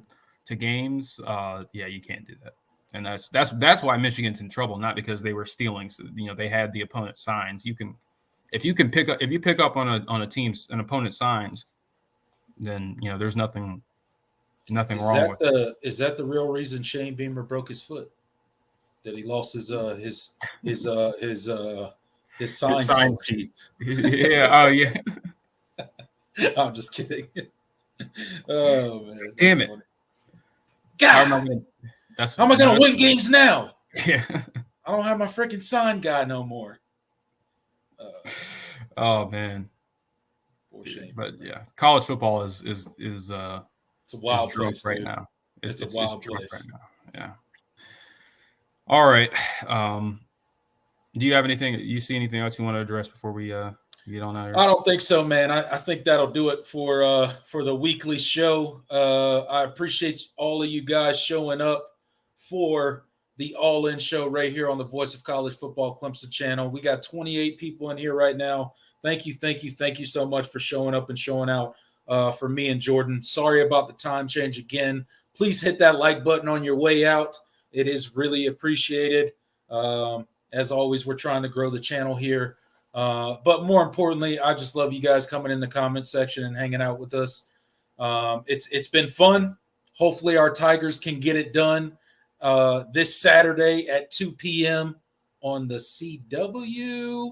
B: to games, yeah, you can't do that. And that's why Michigan's in trouble, not because they were stealing. So, they had the opponent signs. If you pick up on an opponent signs, then there's nothing wrong with it.
A: Is that the real reason Shane Beamer broke his foot? That he lost his sign source.
B: Yeah. Oh yeah.
A: I'm just kidding. Oh man.
B: Damn it.
A: Funny. God. How am I gonna win games now?
B: Yeah.
A: I don't have my freaking sign guy no more.
B: Oh man.
A: Poor Shane.
B: But yeah, college football is it's
A: a wild place
B: right
A: dude.
B: now.
A: It's a wild place
B: right now. Yeah. All right. Do you have anything? You see anything else you want to address before we get on out?
A: I don't think so, man. I think that'll do it for the weekly show. I appreciate all of you guys showing up for the All In show right here on the Voice of College Football Clemson channel. We got 28 people in here right now. Thank you so much for showing up and showing out for me and Jordan. Sorry about the time change again. Please hit that like button on your way out. It is really appreciated. As always, we're trying to grow the channel here. But more importantly, I just love you guys coming in the comment section and hanging out with us. It's been fun. Hopefully our Tigers can get it done this Saturday at 2 p.m. on the CW.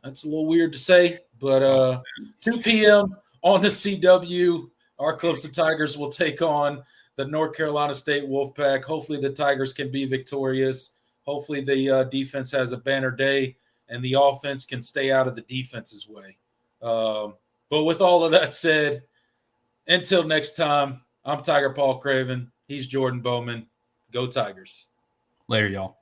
A: That's a little weird to say, but 2 p.m. on the CW, our Clemson Tigers will take on the North Carolina State Wolfpack. Hopefully the Tigers can be victorious. Hopefully the defense has a banner day and the offense can stay out of the defense's way. But with all of that said, until next time, I'm Tiger Paul Craven. He's Jordan Bowman. Go Tigers.
B: Later, y'all.